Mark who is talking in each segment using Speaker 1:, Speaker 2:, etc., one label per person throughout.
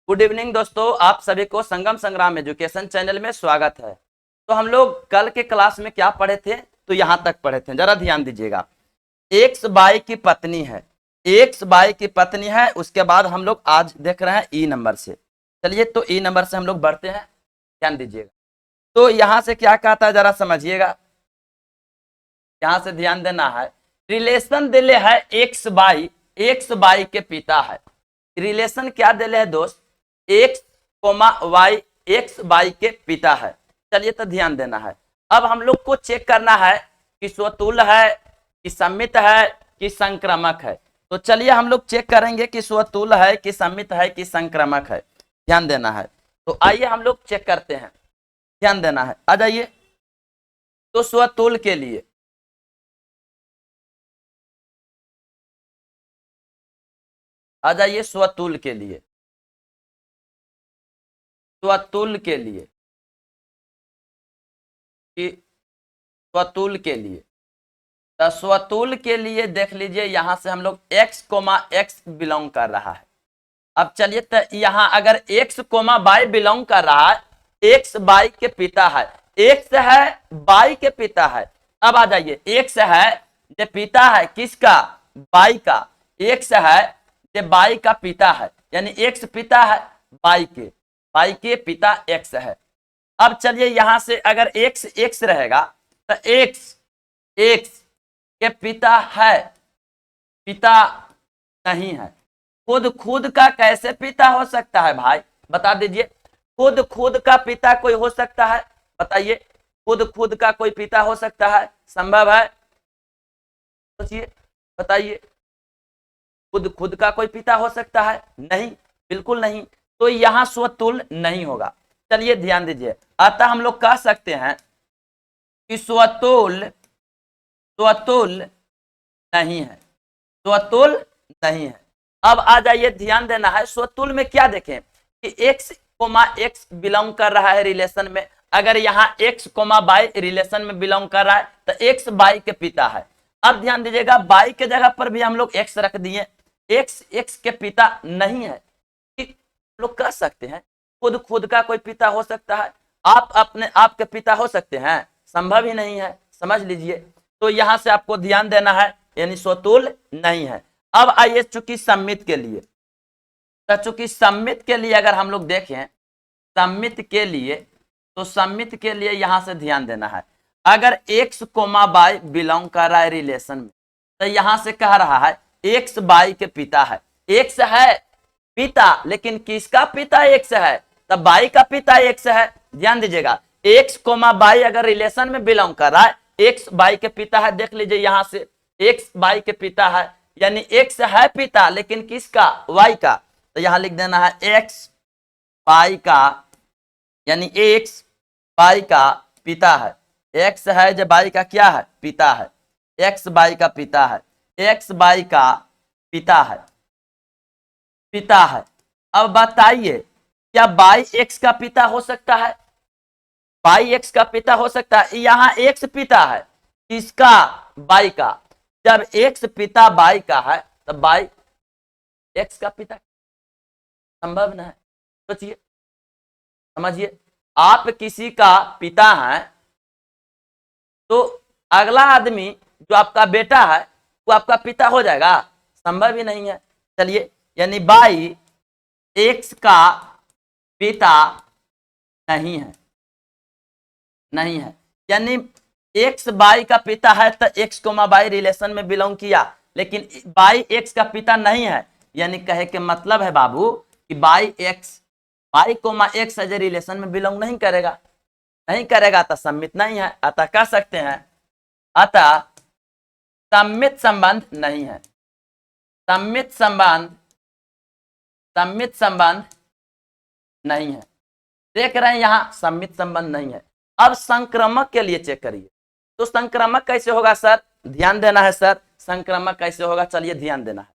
Speaker 1: Good evening दोस्तों, आप सभी को संगम संग्राम एजुकेशन चैनल में स्वागत है। तो हम लोग कल के क्लास में क्या पढ़े थे, तो यहां तक पढ़े थे, जरा ध्यान दीजिएगा। एक्स बाई की पत्नी है, एक्स बाई की पत्नी है। उसके बाद हम लोग आज देख रहे हैं ई नंबर से। चलिए तो ई नंबर से हम लोग बढ़ते हैं, ध्यान दीजिएगा। तो यहां से क्या कहता है जरा समझिएगा, यहां से ध्यान देना है। रिलेशन दिले है एक्स बाई के पिता है। रिलेशन क्या दिले है दोस्त, x comma y, x y के पिता है। चलिए तो ध्यान देना है। अब हम लोग को चेक करना है कि स्वतुल्य है, कि सम्मित है, कि संक्रामक है। तो चलिए हम लोग चेक करेंगे कि स्वतुल्य है, कि सम्मित है, कि संक्रामक है। ध्यान देना है। तो आइए हम लोग चेक करते हैं, ध्यान देना है। आ जाइए। तो स्वतुल्य के लिए आ जाइए, स्वतुल्य के लिए, स्वतुल्य के लिए, कि स्वतुल्य के लिए, तो स्वतुल्य के लिए देख लीजिए, यहां से हम लोग x कोमा एक्स बिलोंग कर रहा है। अब चलिए तो यहां अगर x कोमा बाई बिलोंग कर रहा है, x बाई के पिता है, x है बाई के पिता है। अब आ जाइए, x है जो पिता है किसका, बाई का, x है जो बाई का पिता है, यानी x पिता है बाई के पिता x है। अब चलिए यहां से अगर x x रहेगा तो x के पिता है, पिता नहीं है। खुद का कैसे पिता हो सकता है भाई, बता दीजिए। खुद का पिता कोई हो सकता है, बताइए। खुद का कोई पिता हो सकता है, संभव है? सोचिए, बताइए। खुद का कोई पिता हो सकता है? नहीं, बिल्कुल नहीं। तो यहां स्वतुल्य नहीं होगा। चलिए ध्यान दीजिए। अतः हम लोग कह सकते हैं कि स्वतुल्य नहीं है, स्वतुल्य नहीं है। अब आ जाइए, ध्यान देना है। स्वतुल्य में क्या देखें कि x कोमा एक्स बिलोंग कर रहा है रिलेशन में। अगर यहाँ x कोमा बाई रिलेशन में बिलोंग कर रहा है तो x बाई के पिता है। अब ध्यान दीजिएगा, बाई के जगह पर भी हम लोग x रख दिए, x के पिता नहीं है। लोग कह सकते हैं खुद का कोई पिता हो सकता है, आप अपने आप के पिता हो सकते हैं? संभव ही नहीं है, समझ लीजिए। तो यहां से आपको ध्यान देना है, यानी स्वतुल्य नहीं है। अब आइए चूंकि सम्मित के लिए, तो चूंकि सम्मित के लिए अगर हम लोग देखें, सम्मित के लिए, तो सम्मित के लिए यहां से ध्यान देना है। अगर एक्स कोमा बाई बिलोंग कर रहा है रिलेशन में, तो यहां से कह रहा है एक्स बाई के पिता है। एक्स है पिता, लेकिन किसका पिता एक्स है, तब बाई का पिता एक्स है। ध्यान दीजिएगा, एक्स कोमा बाई अगर रिलेशन में बिलोंग कर रहा है, एक्स बाई के पिता है। देख लीजिए यहां से एक्स बाई के पिता है, यानी एक्स है पिता, लेकिन किसका, वाई का। तो यहां लिख देना है एक्स बाई का, यानी एक्स बाई का पिता है। एक्स है जो बाई का क्या है, पिता है। एक्स बाई का पिता है, एक्स बाई का पिता है, पिता है। अब बताइए, क्या बाई एक्स का पिता हो सकता है? बाई एक्स का पिता हो सकता है? यहाँ एक्स पिता है किसका, बाई का। जब एक्स पिता बाई का है, तब बाई एक्स का पिता, संभव न है। सोचिए, समझिए। आप किसी का पिता हैं, तो अगला आदमी जो आपका बेटा है वो आपका पिता हो जाएगा? संभव ही नहीं है। चलिए, यानी बाई एक्स का पिता नहीं है, नहीं है। यानी एक्स बाई का पिता है तो एक्स कोमा बाई रिलेशन में बिलोंग किया, लेकिन बाई एक्स का पिता नहीं है। यानी कहे के मतलब है बाबू कि y comma x as relation में बिलोंग नहीं करेगा, नहीं करेगा तो सम्मित नहीं है। अतः कह सकते हैं, अतः सम्मित संबंध नहीं है, सम्मित संबंध नहीं है। देख रहे हैं यहां सम्मित संबंध नहीं है। अब संक्रामक के लिए चेक करिए। तो संक्रामक कैसे होगा सर, ध्यान देना है सर। संक्रामक कैसे होगा, चलिए ध्यान देना है।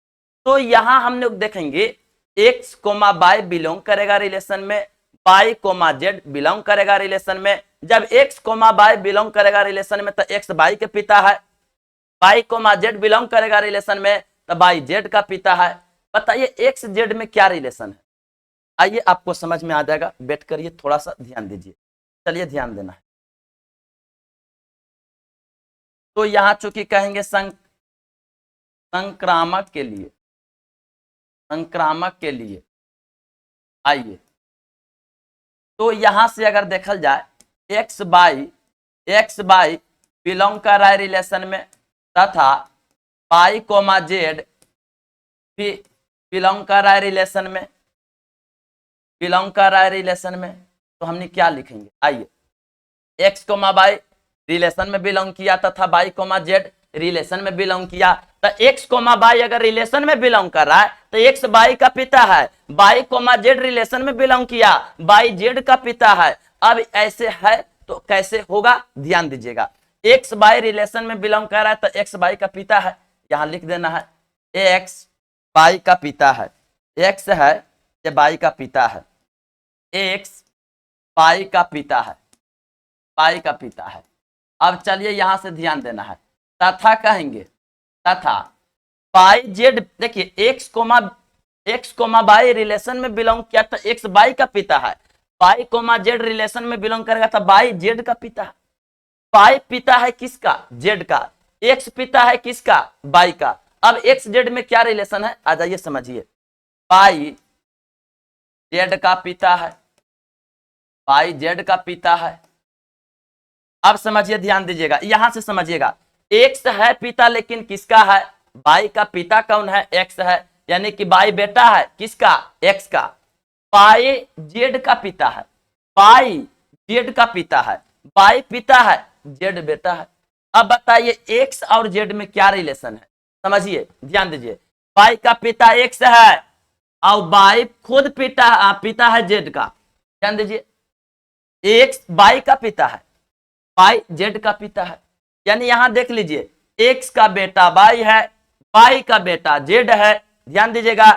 Speaker 1: तो यहां हम लोग देखेंगे एक्स कोमा बाई बिलोंग करेगा रिलेशन में, बाई कोमा जेड बिलोंग करेगा रिलेशन में। जब एक्स कोमा बाई बिलोंग करेगा रिलेशन में तो एक्स बाई के पिता है, बाई कोमा जेड बिलोंग करेगा रिलेशन में तो बाई जेड का पिता है। बताइए एक्स जेड में क्या रिलेशन है, आइए आपको समझ में आ जाएगा, बैठ करिए, थोड़ा सा ध्यान दीजिए। चलिए ध्यान देना है। तो यहां चूंकि कहेंगे संक्रामक के लिए, संक्रामक के लिए, आइए तो यहां से अगर देखल जाए एक्स बाई बिलोंग कर रहा है रिलेशन में, तथा पाई कोमा जेड भी बिलोंग कर रहा है रिलेशन में, बिलोंग कर रहा है रिलेशन में, तो हमने क्या लिखेंगे, आइए एक्स कोमा बाई रिलेशन में बिलोंग किया तथा बाई कोमा जेड रिलेशन में बिलोंग किया। तो एक्स कोमा बाई अगर रिलेशन में बिलोंग कर रहा है तो एक्स बाई का पिता है, बाई कोमा जेड रिलेशन में बिलोंग किया, बाई जेड का पिता है। अब ऐसे है तो कैसे होगा, ध्यान दीजिएगा। एक्स बाई रिलेशन में बिलोंग कर रहा है तो एक्स बाई का पिता है, यहां लिख देना है एक्स बाई का पिता है, एक्स है ये बाई का पिता है, एक्स बाई का पिता है, बाई का पिता है। अब चलिए यहां से ध्यान देना है, तथा कहेंगे, तथा बाई जेड, देखिए एक्स कोमा बाई रिलेशन में बिलोंग किया तो एक्स बाई का पिता है, बाई कोमा जेड रिलेशन में बिलोंग करेगा तो बाई जेड का पिता है। बाई पिता है किसका, जेड का, एक्स पिता है किसका, बाई का। अब एक्स जेड में क्या रिलेशन है, आ जाइए समझिए। बाई जेड का पिता है, बाई जेड का पिता है। अब समझिए, ध्यान दीजिएगा, यहां से समझिएगा, एक्स है पिता लेकिन किसका है, बाई का पिता कौन है, एक्स है, यानी कि बाई बेटा है किसका, एक्स का। बाई जेड का पिता है, बाई जेड का पिता है, बाई पिता है, जेड बेटा है। अब बताइए एक्स और जेड में क्या रिलेशन है, समझिए ध्यान दीजिए। बाई का पिता एक्स है और बाई खुद पिता है जेड का, ध्यान दीजिए। एक्स बाई का पिता है, बाई जेड का पिता है, यानी यहां देख लीजिए एक्स का बेटा बाई है, बाई का बेटा जेड है, ध्यान दीजिएगा।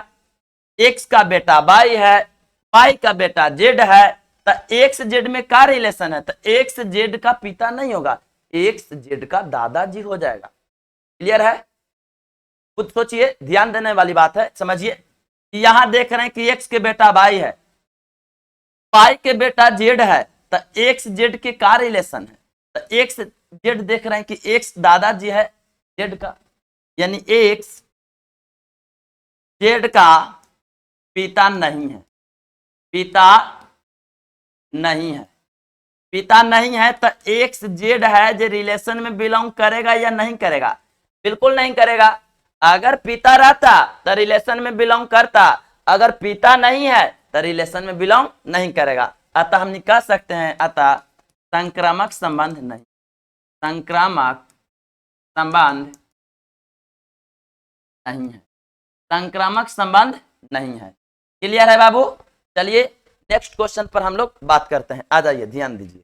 Speaker 1: एक्स का बेटा बाई है, बाई का बेटा जेड है, तो एक्स जेड में क्या रिलेशन है, तो एक्स जेड का पिता नहीं होगा, एक्स जेड का दादाजी हो जाएगा। क्लियर है, खुद सोचिए, ध्यान देने वाली बात है, समझिए। यहां देख रहे हैं कि एक्स के बेटा बाई है, बाई के बेटा जेड है, तो एक्स जेड के क्या रिलेशन है, तो एक्स जेड देख रहे हैं कि एक्स दादाजी है जेड का, यानी एक्स जेड का पिता नहीं है, पिता नहीं है, पिता नहीं है, तो एक्स जेड है जो रिलेशन में बिलोंग करेगा या नहीं करेगा, बिल्कुल नहीं करेगा। अगर पिता रहता तो रिलेशन में बिलोंग करता, अगर पिता नहीं है तो रिलेशन में बिलोंग नहीं करेगा। अतः हम कह सकते हैं, अतः संक्रामक संबंध नहीं, संक्रामक संबंध नहीं है, संक्रामक संबंध नहीं है। क्लियर है बाबू, चलिए नेक्स्ट क्वेश्चन पर हम लोग बात करते हैं, आ जाइए ध्यान दीजिए।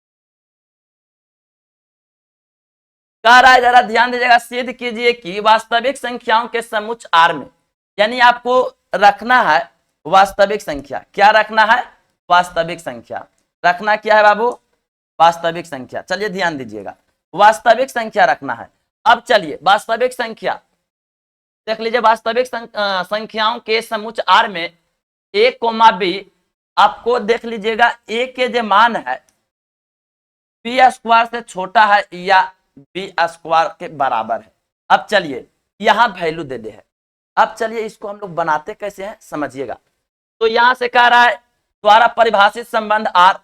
Speaker 1: कह रहा है, जरा ध्यान दीजिएगा, सिद्ध कीजिए कि वास्तविक संख्याओं के समुच्च आर में, यानी आपको रखना है वास्तविक संख्या, क्या रखना है, वास्तविक संख्या रखना, क्या है बाबू, वास्तविक संख्या। चलिए ध्यान दीजिएगा, वास्तविक संख्या रखना है। अब चलिए वास्तविक संख्या देख लीजिए, वास्तविक संख्याओं के समुच्च आर में ए कोमा बी, आपको देख लीजिएगा ए के जो मान है बी स्क्वायर से छोटा है या बी स्क्वायर के बराबर है। अब चलिए यहां वैल्यू दे दे है, अब चलिए इसको हम लोग बनाते कैसे हैं समझिएगा। तो यहां से कह रहा है द्वारा परिभाषित संबंध आर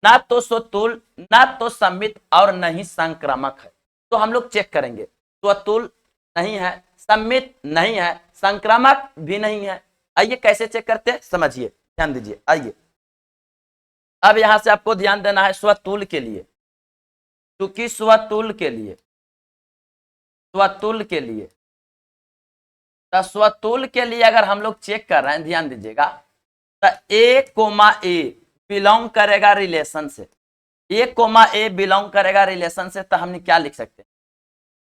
Speaker 1: ना तो स्वतुल, ना तो सम्मित और नहीं संक्रामक है। तो हम लोग चेक करेंगे, स्वतुल नहीं है, सम्मित नहीं है, संक्रामक भी नहीं है। आइए कैसे चेक करते हैं समझिए, ध्यान दीजिए। आइए अब यहां से आपको ध्यान देना है स्वतुल के लिए, क्योंकि स्वतुल के लिए, स्वतुल के लिए, तो स्वतुल के लिए अगर हम लोग चेक कर रहे हैं, ध्यान दीजिएगा, तो ए कोमा ए बिलोंग करेगा रिलेशन से, ए कोमा ए बिलोंग करेगा रिलेशन से, तो हमने क्या लिख सकते हैं,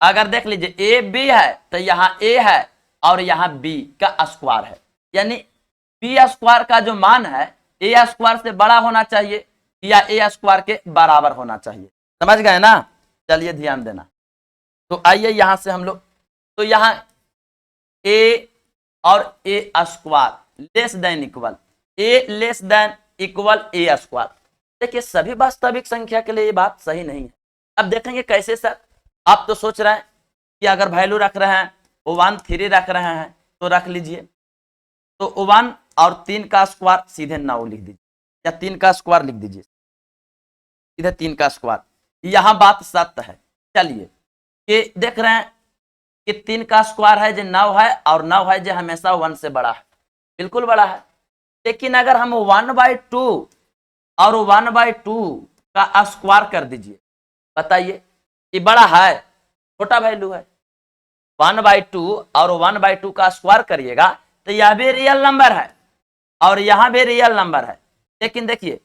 Speaker 1: अगर देख लीजिए ए बी है तो यहाँ ए है और यहाँ बी का स्क्वायर है, यानी बी स्क्वायर का जो मान है ए स्क्वायर से बड़ा होना चाहिए या ए स्क्वायर के बराबर होना चाहिए, समझ गए ना। चलिए ध्यान देना, तो आइए यहां से हम लोग, तो यहाँ ए और ए स्क्वायर लेस देन इक्वल, ए लेस देन इक्वल ए स्क्वायर। देखिए सभी वास्तविक संख्या के लिए ये बात सही नहीं है। अब देखेंगे कैसे सर। आप तो सोच रहे हैं कि अगर वैल्यू रख रहे हैं 1 3 रख रहे हैं तो रख लीजिए, तो 1 और 3 का स्क्वायर सीधे 9 लिख दीजिए, या 3 का स्क्वायर लिख दीजिए, सीधे 3 का स्क्वायर। यहां बात सत्य है। चलिए कि देख रहे हैं कि 3 का स्क्वायर है जो 9 है, और 9 है जो हमेशा 1 से बड़ा है, बिल्कुल बड़ा है। लेकिन अगर हम 1/2 और 1/2 का स्क्वायर कर दीजिए, बताइए ये बड़ा है छोटा वैल्यू है। 1/2 और 1/2 का स्क्वायर करिएगा तो यह भी रियल नंबर है और यहां भी रियल नंबर है। लेकिन देखिए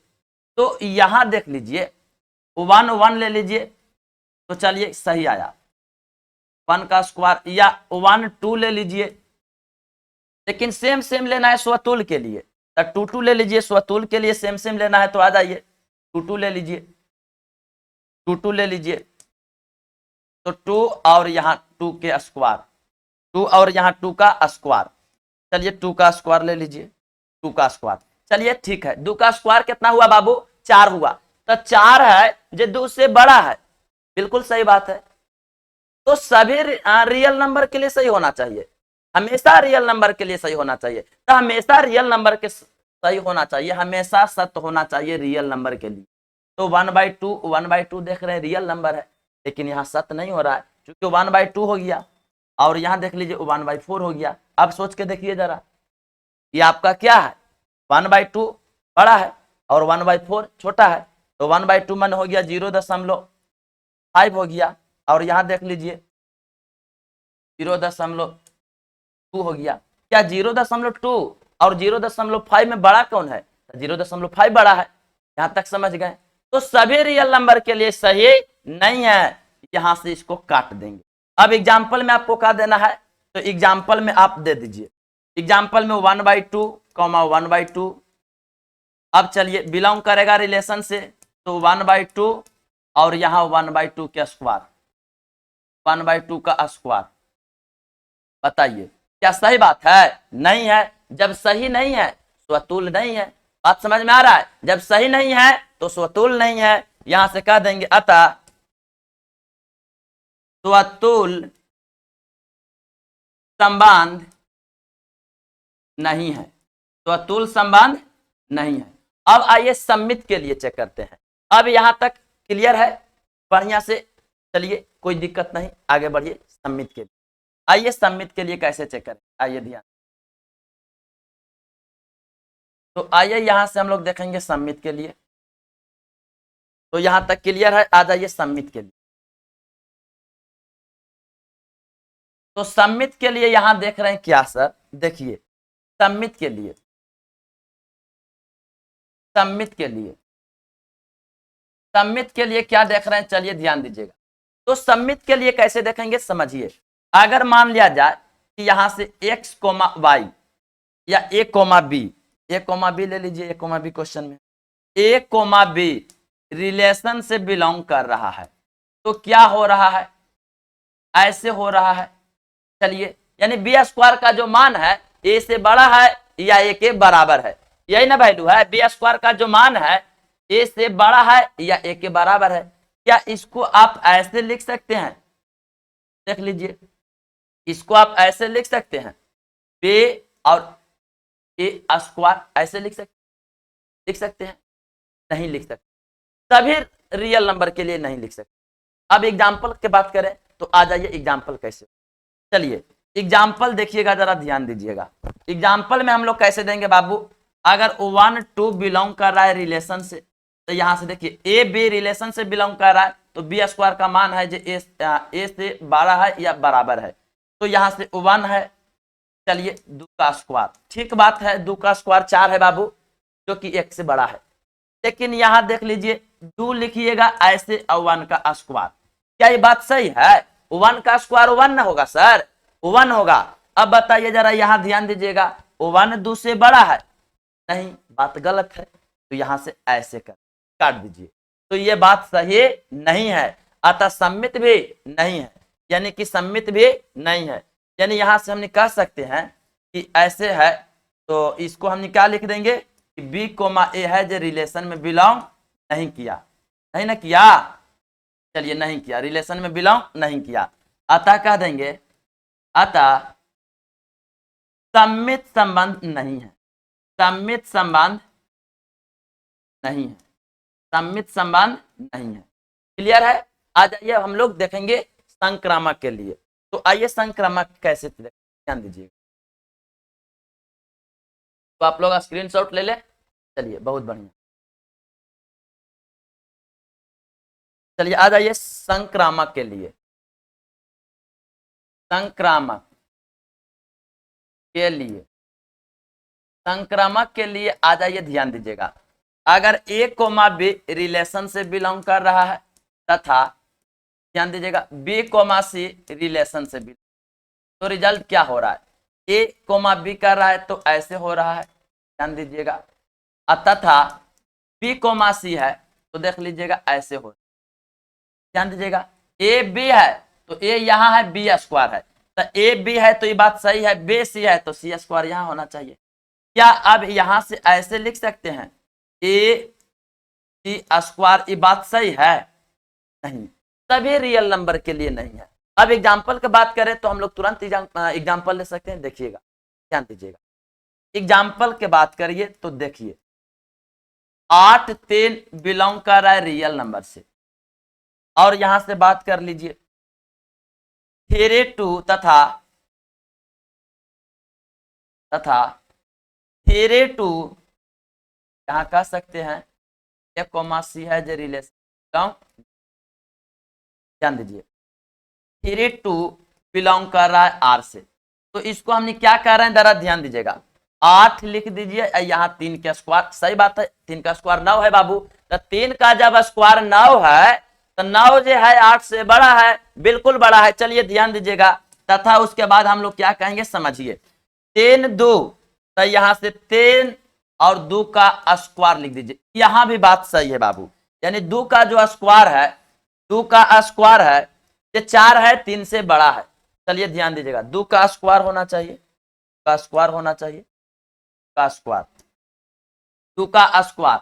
Speaker 1: तो यहां देख लीजिए 1 1 ले लीजिए तो चलिए सही आया 1 का स्क्वायर, या 1 2 ले लीजिए, लेकिन सेम सेम लेना है स्वतुल के लिए तो 2 2 ले लीजिए, स्वतुल के लिए सेम सेम लेना है तो आ जाइए 2 2 ले लीजिए, 2 2 ले लीजिए, तो 2 और यहाँ 2 के स्क्वायर, 2 और यहाँ 2 का स्क्वायर, चलिए 2 का स्क्वायर ले लीजिए, 2 का स्क्वायर, चलिए ठीक है। 2 का स्क्वायर कितना हुआ बाबू? 4 हुआ, तो 4 है जो 2 से बड़ा है, बिल्कुल सही बात है। तो सभी रियल नंबर के लिए सही होना चाहिए, हमेशा रियल नंबर के लिए सही होना चाहिए, तो हमेशा रियल नंबर के सही होना चाहिए, हमेशा सत्य होना चाहिए रियल नंबर के लिए। तो 1/2 देख रहे हैं रियल नंबर है, लेकिन यहाँ सत्य नहीं हो रहा है क्योंकि 1/2 हो गया, और यहाँ देख लीजिए 1/4 हो गया। अब सोच के देखिए जरा, ये आपका क्या है? 1/2 बड़ा है और 1/4 छोटा है, तो 1/2 मन हो गया 0.5 हो गया, और यहाँ देख लीजिए 0.2 हो गया। क्या 0.2 और 0.5 में बड़ा कौन है? 0.5 बड़ा है। यहां तक समझ गए? तो सभी रियल नंबर के लिए सही नहीं है, यहां से इसको काट देंगे। अब एग्जाम्पल में आपको क्या देना है, तो एग्जाम्पल में आप दे दीजिए, एग्जाम्पल में 1/2, 1/2। अब चलिए बिलोंग करेगा रिलेशन से, तो 1/2 और यहाँ 1/2 के स्क्वायर, 1/2 का स्क्वायर। बताइए क्या सही बात है? नहीं है। जब सही नहीं है स्वतुल नहीं है। बात समझ में आ रहा है? जब सही नहीं है तो स्वतुल नहीं है, यहां से कह देंगे अतः स्वतुल संबंध नहीं है, स्वतुल संबंध नहीं है। अब आइए सम्मित के लिए चेक करते हैं। अब यहां तक क्लियर है बढ़िया से? चलिए कोई दिक्कत नहीं, आगे बढ़िए सम्मित के लिए। आइए सम्मित के लिए कैसे चेक करें, आइए ध्यान। तो आइए यहां से हम लोग देखेंगे सम्मित के लिए। तो यहां तक क्लियर है, आ जाइए सम्मित के लिए। तो सम्मित के लिए यहां देख रहे हैं क्या सर? देखिए सम्मित के लिए, सम्मित के लिए, सम्मित के लिए क्या देख रहे हैं, चलिए ध्यान दीजिएगा। तो सम्मित के लिए कैसे देखेंगे समझिए। अगर मान लिया जाए कि यहां से x, y या a, b, a, b ले लीजिए, a, b क्वेश्चन में a, b रिलेशन से बिलोंग कर रहा है, तो क्या हो रहा है? ऐसे हो रहा है। चलिए यानी बी स्क्वायर का जो मान है ए से बड़ा है या ए के बराबर है, यही ना वैल्यू है। बी स्क्वायर का जो मान है ए से बड़ा है या ए के बराबर है। क्या इसको आप ऐसे लिख सकते हैं? देख लीजिए, इसको आप ऐसे लिख सकते हैं, बी और ए स्क्वायर ऐसे लिख सकते हैं? नहीं लिख सकते, सभी रियल नंबर के लिए नहीं लिख सकते। अब एग्जाम्पल की बात करें तो आ जाइए एग्जाम्पल कैसे। चलिए एग्जाम्पल देखिएगा, जरा ध्यान दीजिएगा। एग्जाम्पल में हम लोग कैसे देंगे बाबू? अगर 1 2 बिलोंग कर रहा है रिलेशन से, तो यहां से देखिए ए बी रिलेशन से बिलोंग कर रहा है, तो बी स्क्वायर का मान है जो ए से बड़ा है या बराबर है, तो यहां से 1 है। चलिए 2 का स्क्वायर, ठीक बात है, 2 का स्क्वायर 4 है बाबू, जो कि 1 से बड़ा है। लेकिन यहां देख लीजिए 2 लिखिएगा ऐसे और 1 का स्क्वायर। क्या ये बात सही है? 1 का स्क्वायर 1 ना होगा सर? 1 होगा। अब बताइए जरा, यहां ध्यान दीजिएगा, 1 2 से बड़ा है? नहीं, बात गलत है। तो यहां से ऐसे काट दीजिए, तो ये बात सही नहीं है, अतः सम्मित भी नहीं है, यानी कि सम्मित भी नहीं है। यानी यहां से हमने कह सकते हैं कि ऐसे है, तो इसको हमने क्या लिख देंगे? कि बी कोमा ए है जो रिलेशन में बिलोंग नहीं किया, नहीं ना किया, चलिए नहीं किया, रिलेशन में बिलोंग नहीं किया, अतः कह देंगे अतः सममित संबंध नहीं है, सममित संबंध नहीं है, सममित संबंध नहीं है। क्लियर है। आ जाइए हम लोग देखेंगे संक्रामक के लिए। तो आइए संक्रामक कैसे ध्यान दीजिएगा। तो आप लोग स्क्रीनशॉट ले ले। चलिए बहुत बढ़िया। चलिए आ जाइए संक्रामक के लिए। संक्रामक के लिए, संक्रामक के लिए आ जाइए, ध्यान दीजिएगा। अगर ए कोमा बी रिलेशन से बिलोंग कर रहा है तथा ध्यान दीजिएगा बी कोमा सी रिलेशन से बिलोंग, तो रिजल्ट क्या हो रहा है, ए कोमा बी कर रहा है तो ऐसे हो रहा है, ध्यान दीजिएगा। तथा बी कोमा सी है तो देख लीजिएगा ऐसे हो, ध्यान दीजिएगा। ए बी है तो ए यहाँ है, बी स्क्वायर है, तो ए बी है तो ये बात सही है, बी सी है तो सी स्क्वायर यहाँ होना चाहिए। क्या अब यहां से ऐसे लिख सकते हैं ए सी स्क्वायर, ये बात सही है? नहीं, सभी रियल नंबर के लिए नहीं है। अब एग्जाम्पल की बात करें तो हम लोग तुरंत एग्जाम्पल ले सकते हैं। देखिएगा, ध्यान दीजिएगा, एग्जाम्पल की बात करिए तो देखिए 8 3 बिलोंग कर रहा है रियल नंबर से, और यहां से बात कर लीजिए 3 2 तथा 3 2 यहां कह सकते हैं ए कोमा सी है जो रिलेशन, ध्यान दीजिए 3 2 बिलोंग कर रहा है आर से, तो इसको हमने क्या कह रहे हैं जरा ध्यान दीजिएगा। 8 लिख दीजिए, यहाँ 3 का स्क्वायर, सही बात है, 3 का स्क्वायर 9 है बाबू, तो 3 का जब स्क्वायर 9 है तो 9 जो है 8 से बड़ा है, बिल्कुल बड़ा है। चलिए ध्यान दीजिएगा, तथा उसके बाद हम लोग क्या कहेंगे समझिए 3 2, तो यहाँ से 3 और 2 का स्क्वायर लिख दीजिए, यहाँ भी बात सही है बाबू, यानी 2 का जो स्क्वायर है, 2 का स्क्वायर है, ये 4 है, 3 से बड़ा है। चलिए ध्यान दीजिएगा 2 का स्क्वायर होना चाहिए, का स्क्वायर होना चाहिए, का स्क्वायर 2 का स्क्वायर,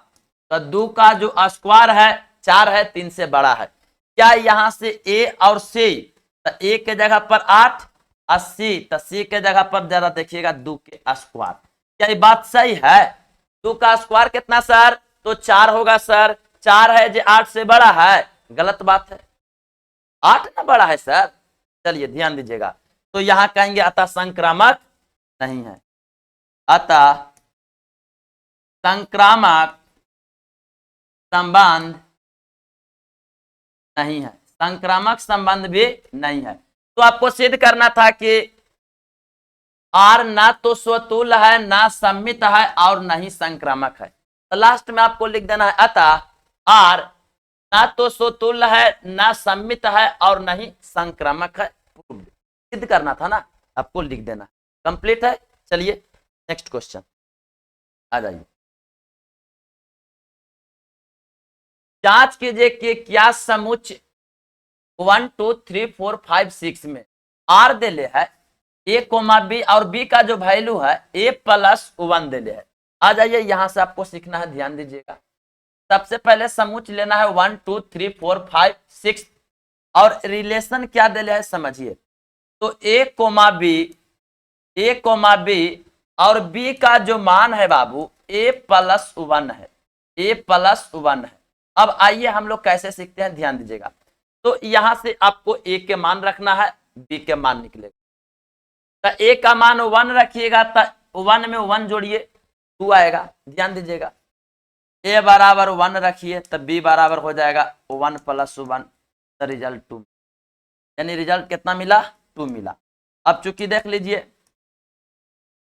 Speaker 1: तो 2 का जो स्क्वायर है 4 है, 3 से बड़ा है। क्या यहां से ए और सी, तो ए के जगह पर 8 और सी, तो सी के जगह पर जरा देखिएगा 2 के स्क्वायर, क्या ये बात सही है? 2 का स्क्वायर कितना सर, तो 4 होगा सर, 4 है जो 8 से बड़ा है, गलत बात है, 8 ना बड़ा है सर। चलिए ध्यान दीजिएगा, तो यहां कहेंगे अतः संक्रामक नहीं है, अतः संक्रामक संबंध नहीं है, संक्रामक संबंध भी नहीं है। तो आपको सिद्ध करना था कि आर ना तो स्वतुल्य है, ना सम्मित है, और ना ही संक्रामक है। तो लास्ट में आपको लिख देना है अतः आर ना तो स्वतुल्य है, ना सम्मित है, और ना ही संक्रामक है। सिद्ध करना था ना, आपको लिख देना। कंप्लीट है। चलिए नेक्स्ट क्वेश्चन आ जाइए। जांच कीजिए कि क्या समुच्चय 1 2 3 4 5 6 में आर दे ले है ए कोमा बी, और बी का जो वैल्यू है ए प्लस 1 दे ले है। आ जाइए, यहां से आपको सीखना है, ध्यान दीजिएगा। सबसे पहले समुच्चय लेना है 1 2 3 4 5 6, और रिलेशन क्या दे ले है समझिए। तो ए कोमा बी और बी का जो मान है बाबू ए प्लस 1 है, ए प्लस 1 है। अब आइए हम लोग कैसे सीखते हैं, ध्यान दीजिएगा। तो यहां से आपको ए के मान रखना है, बी के मान निकलेगा, तो ए का मान 1 रखिएगा, तो 1 में 1 जोड़िए 2 आएगा। ध्यान दीजिएगा, ए बराबर 1 रखिए तो बी बराबर हो जाएगा 1 प्लस 1, तो रिजल्ट 2, यानी रिजल्ट कितना मिला, 2 मिला। अब चूंकि देख लीजिए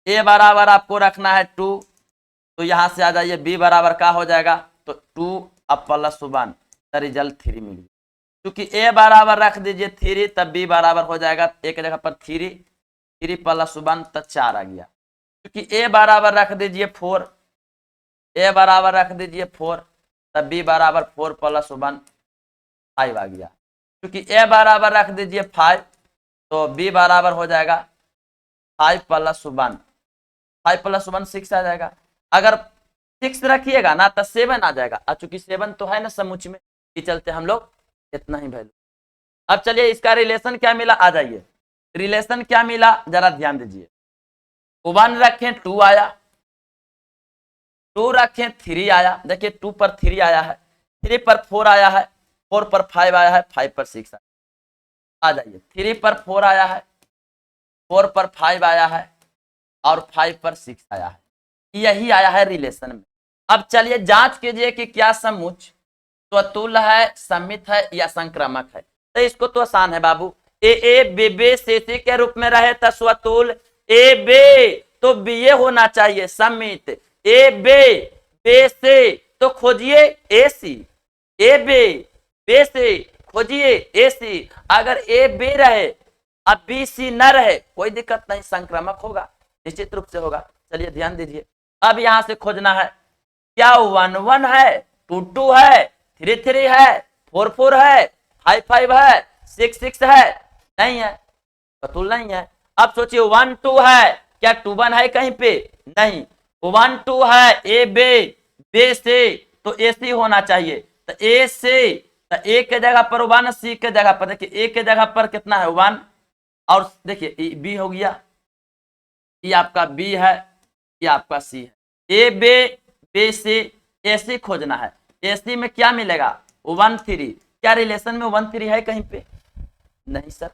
Speaker 1: ए बराबर आपको रखना है 2, तो यहां से आ जाइए बी बराबर का हो जाएगा, तो 2 अब प्लस 1, तो रिजल्ट 3 मिल गया। क्योंकि ए बराबर रख दीजिए 3, तब बी बराबर हो जाएगा एक जगह पर 3 प्लस 1, तो 4 आ गया। क्योंकि ए बराबर रख दीजिए 4, ए बराबर रख दीजिए 4, तब बी बराबर 4 प्लस 1 5 आ गया। क्योंकि ए बराबर रख दीजिए 5, तो बी बराबर हो जाएगा 5 प्लस 1, 5 प्लस 1 6 आ जाएगा। अगर 6 रखिएगा ना तो 7 आ जाएगा, और चूंकि 7 तो है ना समुच में, इस चलते हम लोग इतना ही वैल्यू। अब चलिए इसका रिलेशन क्या मिला, आ जाइए रिलेशन क्या मिला जरा ध्यान दीजिए। 1 रखें 2 आया, 2 रखें 3 आया, देखिए 2 पर 3 आया है, 3 पर 4 आया है, 4 पर 5 आया है, 5 पर 6 आ जाइए 3 पर 4 आया है, 4 पर 5 आया है और 5 पर 6 आया है, यही आया है रिलेशन में। अब चलिए जांच कीजिए कि क्या समुच्चय स्वतुल्य है, समित है या संक्रामक है। तो इसको तो आसान है बाबू, ए बे बे से के रूप में रहे तो स्वतुल्य, ए बे तो बी ए होना चाहिए समित, ए बे से तो खोजिए ए सी, ए बे से खोजिए ए सी। अगर ए बे रहे अब बी सी न रहे कोई दिक्कत नहीं, संक्रामक होगा, निश्चित रूप से होगा। चलिए ध्यान दीजिए, अब यहां से खोजना है क्या 1 1 है, 2 2 है, 3 3 है, 4 4 है, 5 5 है, 6 6 है, नहीं है, बतूल नहीं है। अब सोचिए 1 2 है, क्या 2 1 है कहीं पे, नहीं, 1 2 है, ए बे से तो ए सी होना चाहिए, तो ए से तो ए के जगह पर 1, सी के जगह पर देखिए ए के जगह पर कितना है 1, और देखिए बी हो गया, ये आपका बी है, ये आपका सी है। ए बे से ए सी खोजना है, ए सी में क्या मिलेगा 1 3, क्या रिलेशन में 1 3 है कहीं पे, नहीं सर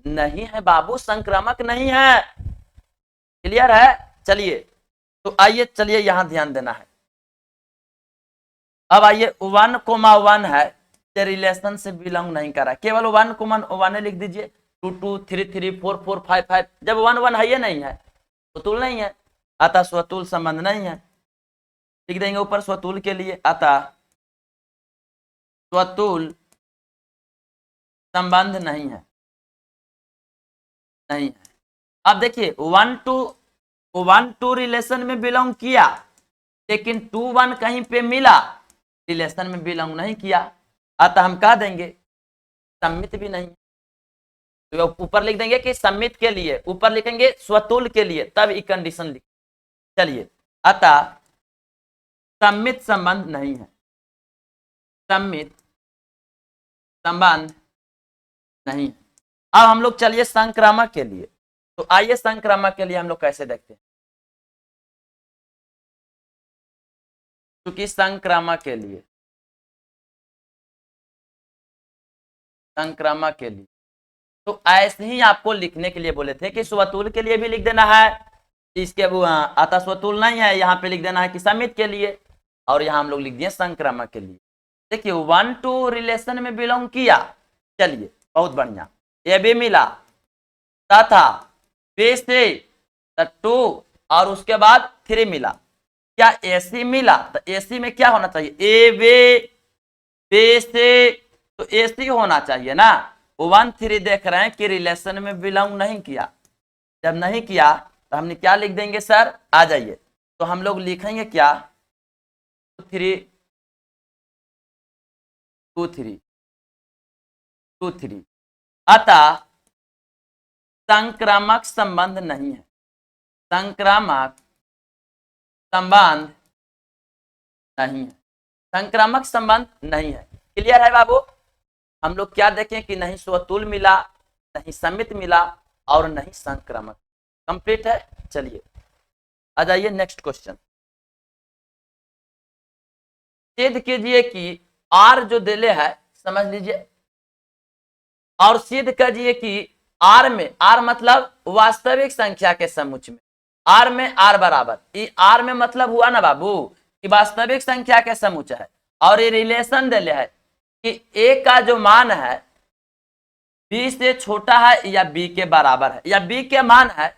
Speaker 1: नहीं है बाबू, संक्रामक नहीं है, क्लियर है। चलिए तो आइए चलिए यहां ध्यान देना है। अब आइए 1 1 है, रिलेशन से बिलोंग नहीं कर रहा, केवल 1 1 लिख दीजिए, 2 2 3 3 4 4 5 5, जब 1 1 है ये नहीं है, स्वतुल नहीं है, अतः स्वतुल संबंध नहीं है, लिख देंगे ऊपर स्वतुल के लिए, अतः स्वतुल संबंध नहीं है, नहीं है। अब देखिए 1 2 रिलेशन में बिलोंग किया, लेकिन 2 1 कहीं पे मिला, रिलेशन में बिलोंग नहीं किया, अतः हम कह देंगे सम्मित भी नहीं। तो ऊपर लिख देंगे कि सम्मित के लिए, ऊपर लिखेंगे स्वतुल के लिए, तब ये कंडीशन लिख। चलिए अतः सम्मित संबंध नहीं है, सम्मित संबंध नहीं है। अब हम लोग चलिए संक्रामक के लिए, तो आइए संक्रामक के लिए हम लोग कैसे देखते हैं, क्योंकि संक्रामक के लिए तो ऐसे ही आपको लिखने के लिए बोले थे कि स्वतुल के लिए भी लिख देना है, इसके अतः स्वतुल नहीं है यहाँ पे लिख देना है कि समित के लिए, और यहाँ हम लोग लिख दिए संक्रामक के लिए। देखिए 1 2 रिलेशन में बिलोंग किया, चलिए बहुत बढ़िया, ये भी मिला तथा बे से 2 और उसके बाद 3 मिला, क्या एसी मिला, तो एसी में क्या होना चाहिए, ए बे से तो एसी होना चाहिए ना। 1 3 देख रहे हैं कि रिलेशन में बिलोंग नहीं किया, जब नहीं किया तो हमने क्या लिख देंगे सर, आ जाइए तो हम लोग लिखेंगे क्या 2 3, अतः संक्रामक संबंध नहीं है, संक्रामक संबंध नहीं है, संक्रामक संबंध नहीं है। क्लियर है बाबू, हम लोग क्या देखें कि नहीं स्वतुल मिला, नहीं समित मिला और नहीं संक्रामक, कंप्लीट है। चलिए आ जाइए नेक्स्ट क्वेश्चन, सिद्ध कीजिए कि आर जो दिले है समझ लीजिए, और सिद्ध कीजिए कि आर में, आर मतलब वास्तविक संख्या के समुच्चय में, आर में आर बराबर, ये आर में मतलब हुआ ना बाबू कि वास्तविक संख्या के समुच्चय है, और ये रिलेशन दिले है कि ए का जो मान है बी से छोटा है या बी के बराबर है, या बी के मान है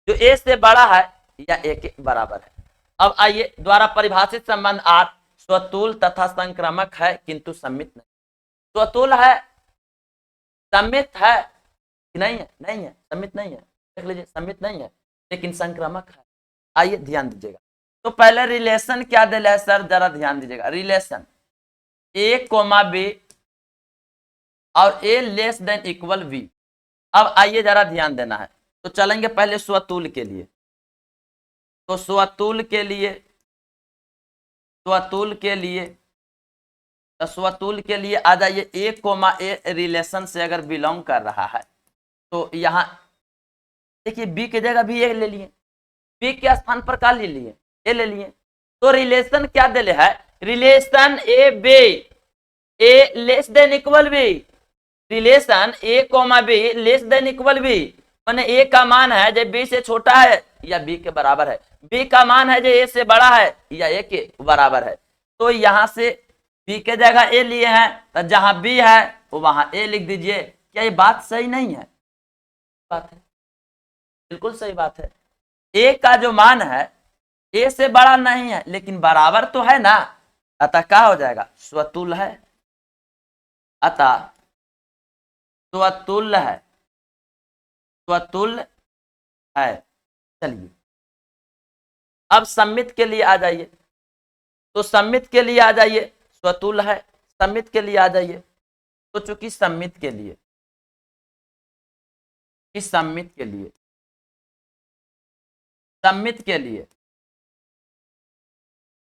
Speaker 1: जो ए से बड़ा है या ए के बराबर है। अब आइए द्वारा परिभाषित संबंध आर स्वतुल तथा संक्रामक है किंतु सम्मित नहीं, स्वतुल है, सम्मित है कि नहीं है, नहीं है, सम्मित नहीं है, देख लीजिए सम्मित नहीं है लेकिन संक्रामक है। आइए ध्यान दीजिएगा, तो पहले रिलेशन क्या दिला है सर, जरा ध्यान दीजिएगा, रिलेशन ए कोमा बी और ए लेस देन इक्वल बी। अब आइए जरा ध्यान देना है, तो चलेंगे पहले स्वतुल के लिए, तो स्वतुल के लिए स्वतुल के लिए, तो स्वतुल के लिए आ जाइए A, A रिलेशन से अगर बिलोंग कर रहा है तो यहाँ देखिए बी की जगह भी ए ले लिए, बी के स्थान पर क्या ले लिए, ए ले लिए। तो रिलेशन क्या दिले है, relation a b, A less than equal b, relation A comma b less than equal b, माने ए का मान है जब बी से छोटा है या बी के बराबर है, बी का मान है जो ए से बड़ा है या ए के बराबर है। तो यहां से बी के जगह ए लिए हैं, तो जहां बी है वो वहां ए लिख दीजिए। क्या ये बात सही नहीं है? बात है, बिल्कुल सही बात है। ए का जो मान है ए से बड़ा नहीं है लेकिन बराबर तो है ना, अतः क्या हो जाएगा, स्वतुल्य है, अतः स्वतुल्य है, स्वतुल्य है। चलिए अब सम्मित के लिए आ जाइए, तो सम्मित के लिए आ जाइए, स्वतुल्य है, सम्मित के लिए आ जाइए। तो चूंकि सम्मित के लिए, इस सम्मित के लिए, सम्मित के लिए,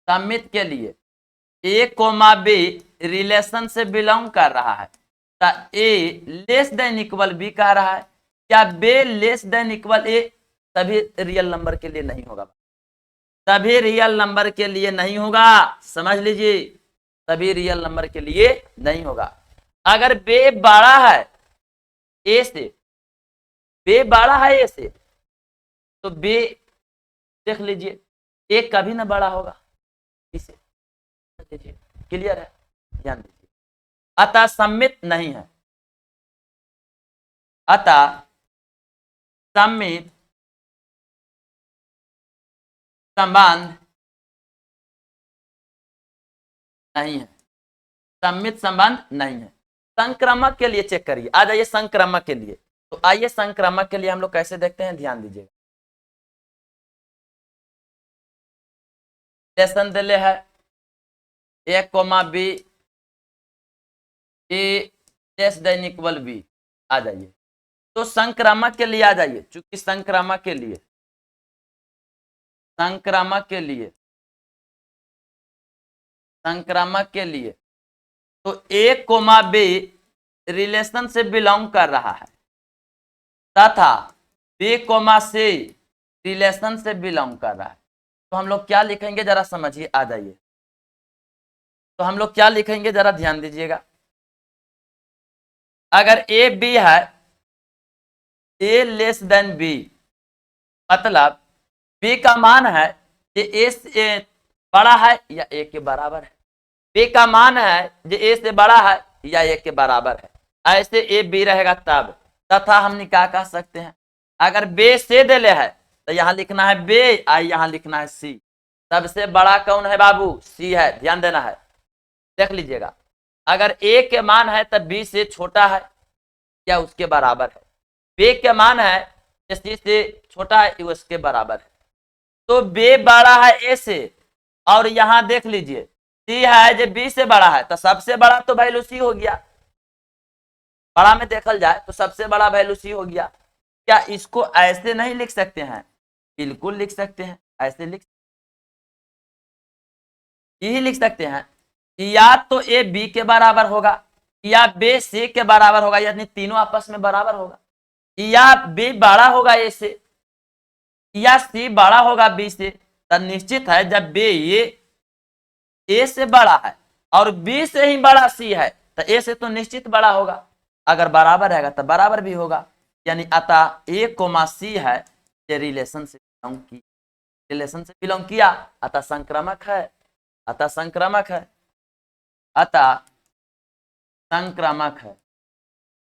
Speaker 1: सम्मित के लिए ए कोमा बी रिलेशन से बिलोंग कर रहा है, तो A less than equal B कह रहा है। क्या बी लेस देन इक्वल ए? सभी रियल नंबर के लिए नहीं होगा, सभी रियल नंबर के लिए नहीं होगा, समझ लीजिए, सभी रियल नंबर के लिए नहीं होगा। अगर बे बड़ा है ए से, बे बड़ा है ए से, तो बे देख लीजिए ए कभी ना बड़ा होगा इसे, क्लियर है, ध्यान दीजिए। अतः सम्मित नहीं है, अतः सम्मित संबंध नहीं है, सम्मित संबंध नहीं है। संक्रामक के लिए चेक करिए, आ जाइए संक्रामक के लिए। तो आइए संक्रामक के लिए हम लोग कैसे देखते हैं, ध्यान दीजिएगा। रिलेशन दिले है ए कोमा बी, ए लेस देन इक्वल बी, आ जाइए। तो संक्रामक के लिए आ जाइए, चूंकि संक्रामक के लिए, संक्रामक के लिए, संक्रामक के लिए तो ए कोमा बी रिलेशन से बिलोंग कर रहा है तथा बी कोमा सी रिलेशन से बिलोंग कर रहा है। तो हम लोग क्या लिखेंगे जरा समझिए, आ जाइए। तो हम लोग क्या लिखेंगे जरा ध्यान दीजिएगा। अगर ए बी है, ए लेस देन बी, मतलब बी का मान है ये ए से बड़ा है या ए के बराबर है, बी का मान है जो ए से बड़ा है या ए के बराबर है, ऐसे ए बी रहेगा तब। तथा हम क्या कह सकते हैं, अगर बे से दिले है तो यहां लिखना है बे, आई यहां लिखना है सी। सबसे बड़ा कौन है बाबू, सी है, ध्यान देना है, देख लीजिएगा। अगर ए के मान है तब बी से छोटा है या उसके बराबर है, बे के मान है सी से छोटा है या उसके बराबर है। तो बे बड़ा है ए से, और यहां देख लीजिए सी है जो बी से बड़ा है, तो सबसे बड़ा तो वैल्यू सी हो गया, बड़ा में देखल जाए तो सबसे बड़ा वैल्यू सी हो गया। क्या इसको ऐसे नहीं लिख सकते हैं, बिल्कुल लिख सकते हैं, ऐसे यही लिख सकते हैं, या तो ए बी के बराबर होगा या बी सी के बराबर होगा, यानी तीनों आपस में बराबर होगा, या बी बड़ा होगा ए से या सी बड़ा होगा बी से। तो निश्चित है जब बी ये ए से बड़ा है और बी से ही बड़ा सी है तो ए से तो निश्चित बड़ा होगा, अगर बराबर रहेगा तो बराबर भी होगा। यानी अतः ए कोमा सी है ये रिलेशन से बिलोंग की, रिलेशन से बिलोंग किया, अतः संक्रामक है, अतः संक्रामक है, अतः संक्रामक है,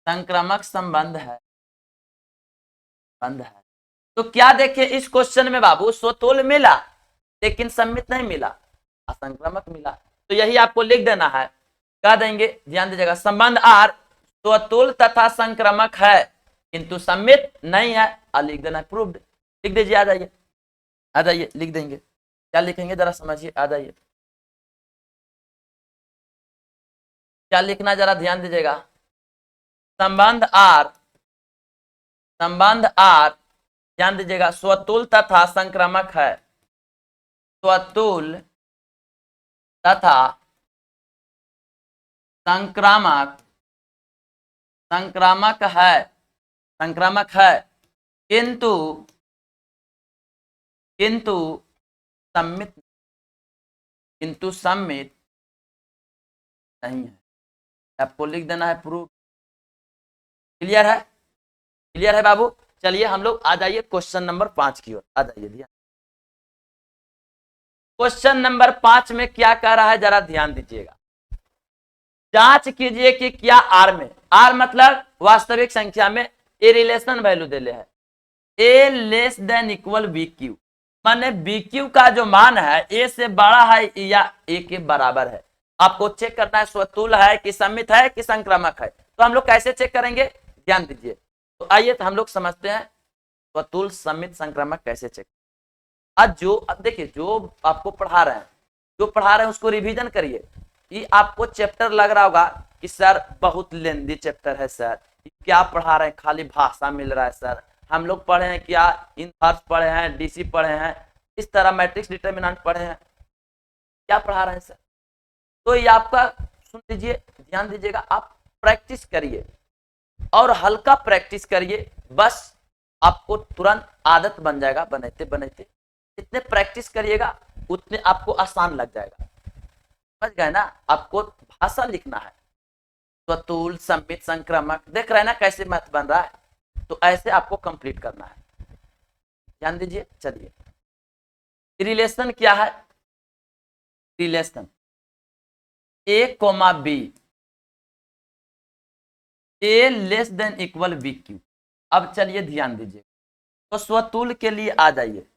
Speaker 1: संक्रामक संबंध है, संबंध है। तो क्या देखे इस क्वेश्चन में बाबू, स्वतुल्य मिला लेकिन सम्मित नहीं मिला, असंक्रामक मिला। तो यही आपको लिख देना है, कह देंगे, ध्यान दीजिएगा, संबंध आर स्वतुल्य तथा संक्रामक है किंतु सम्मित नहीं है, और लिख देना प्रूव्ड, लिख दीजिए, आ जाइए, आ जाइए, लिख देंगे। क्या लिखेंगे जरा समझिए, आ जाइए, क्या लिखना जरा ध्यान दीजिएगा। संबंध आर, संबंध आर, ध्यान दीजिएगा, स्वतुल्य तथा संक्रामक है, स्वतुल्य तथा संक्रामक संक्रामक है किंतु किंतु सम्मित नहीं है। आपको लिख देना है प्रूफ। क्लियर है बाबू। चलिए हम लोग आ जाइए क्वेश्चन नंबर 5 की ओर आ जाइए। ध्यान, क्वेश्चन नंबर 5 में क्या कह रहा है जरा ध्यान दीजिएगा। जांच कीजिए कि क्या आर में, आर मतलब वास्तविक संख्या में ए रिलेशन वैल्यू दे ले है A less than equal B Q, माने बी क्यू का जो मान है ए से बड़ा है या ए के बराबर है। आपको चेक करना है स्वतुल है कि सम्मित है कि संक्रामक है। तो हम लोग कैसे चेक करेंगे, ध्यान दीजिए। तो आइए तो हम लोग समझते हैं स्वतुल सम्मित संक्रामक कैसे चेक। अब देखिए जो आपको पढ़ा रहे हैं उसको रिवीजन करिए। ये आपको चैप्टर लग रहा होगा कि सर बहुत लेंदी चैप्टर है सर, क्या पढ़ा रहे हैं, खाली भाषा मिल रहा है सर। हम लोग पढ़े हैं क्या, इनवर्स पढ़े हैं, डीसी पढ़े हैं, इस तरह मैट्रिक्स डिटरमिनेंट पढ़े हैं, क्या पढ़ा रहे हैं सर। तो ये आपका सुन लीजिए, ध्यान दीजिएगा, आप प्रैक्टिस करिए और हल्का प्रैक्टिस करिए, बस आपको तुरंत आदत बन जाएगा। बनाते बनाते जितने प्रैक्टिस करिएगा उतने आपको आसान लग जाएगा। समझ गए ना। आपको भाषा लिखना है, स्वतुल सम्मित संक्रामक, देख रहे हैं ना कैसे मैथ बन रहा है। तो ऐसे आपको कंप्लीट करना है, ध्यान दीजिए। चलिए रिलेशन क्या है, रिलेशन ए कोमा बी ए less than equal B Q. अब चलिए ध्यान दीजिए, तो स्वतुल के लिए आ जाइए।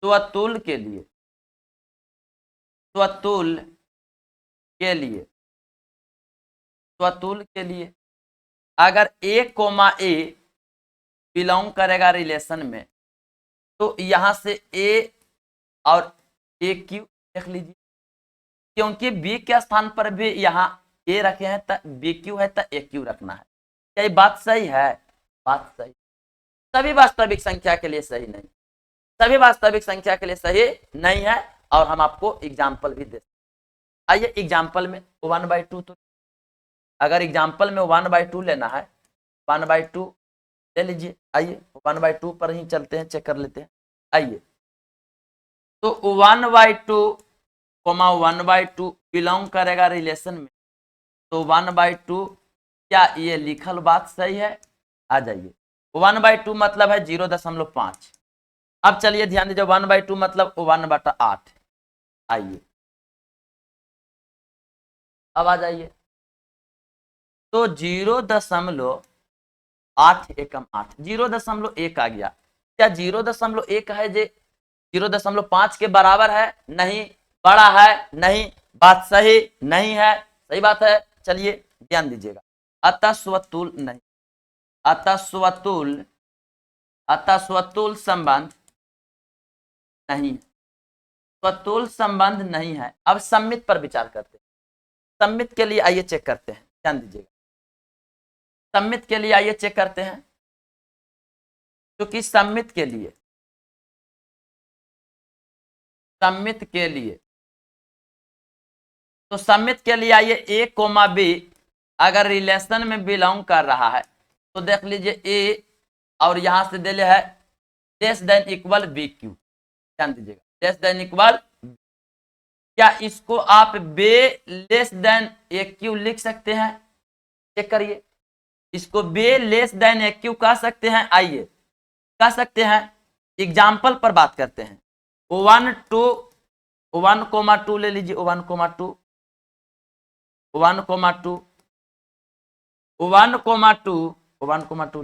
Speaker 1: स्वतुल के लिए अगर ए कोमा ए बिलोंग करेगा रिलेशन में, तो यहां से ए और ए क्यू देख लीजिए, क्योंकि बी के स्थान पर भी यहाँ ए रखे हैं तो बी क्यू है तो ए क्यू रखना है। क्या ये बात सही है? बात सही, सभी वास्तविक संख्या के लिए सही नहीं, सभी वास्तविक संख्या के लिए सही नहीं है। और हम आपको एग्जाम्पल भी दे, आइए एग्जाम्पल में 1/2, तो अगर एग्जाम्पल में 1/2 लेना है, 1/2 ले लीजिए। आइए 1/2 पर ही चलते हैं, चेक कर लेते हैं। आइए तो 1/2 1/2 बिलोंग करेगा रिलेशन में, तो 1/2 क्या ये लिखल बात सही है? आ जाइए 1/2 मतलब है 0.5। अब चलिए ध्यान दीजिए, 1/2 मतलब 1/8। आइए अब आ जाइए, तो 0.8 एकम 8, 0.1 आ गया। क्या 0.1 है जे 0.5 के बराबर है? नहीं। बड़ा है? नहीं। बात सही नहीं है, सही बात है। चलिए ध्यान दीजिएगा, अतः स्वतुल नहीं, अतः स्वतुल संबंध नहीं, स्वतुल संबंध नहीं है। अब सम्मित पर विचार करते हैं। सम्मित के लिए आइए चेक करते हैं, ध्यान दीजिएगा। सम्मित के लिए आइए चेक करते हैं, क्योंकि सम्मित के लिए तो सम्मित के लिए आइए ए कोमा बी अगर रिलेशन में बिलोंग कर रहा है, तो देख लीजिए ए और यहां से दे है less than equal B q. ध्यान दीजिएगा, लेस देन इक्वल, क्या इसको आप b less than a q लिख सकते हैं? चेक करिए, इसको b less than a q कह सकते हैं? आइए कह सकते हैं। एग्जाम्पल पर बात करते हैं। 1,2 ले लीजिए, 1,2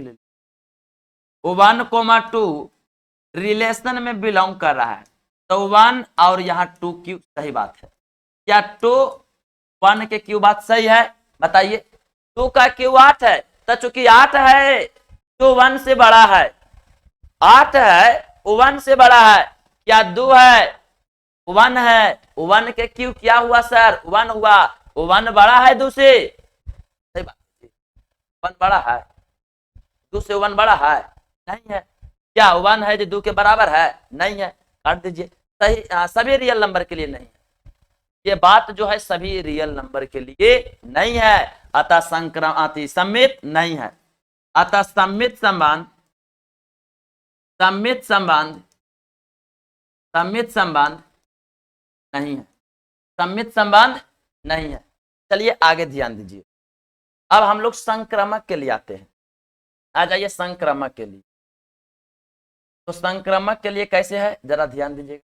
Speaker 1: ले लीजिए। 1,2 रिलेशन में बिलोंग कर रहा है, तो 1 और यहाँ 2 क्यू सही बात है। क्या 2 1 के क्यू बात सही है? बताइए। 2 का क्यू 8 है, तो चूंकि 8 है तो 1 से बड़ा है, 8 है 1 से बड़ा है। क्या 2 है 1 है, 1 के क्यू क्या हुआ सर? 1 हुआ। 1 बड़ा है 2 से? सही बात, 1 बड़ा है 2 से? 1 बड़ा है? नहीं है। क्या 1 है जो 2 के बराबर है? नहीं है, काट दीजिए। सही, सभी रियल नंबर के लिए नहीं है। ये बात जो है सभी रियल नंबर के लिए नहीं है, अतः सममित नहीं है। अतः सममित संबंध नहीं है, सममित संबंध नहीं है। चलिए आगे ध्यान दीजिए। अब हम लोग संक्रामक के लिए आते हैं। आ जाइए संक्रामक के लिए। तो संक्रामक के लिए कैसे है जरा ध्यान दीजिएगा।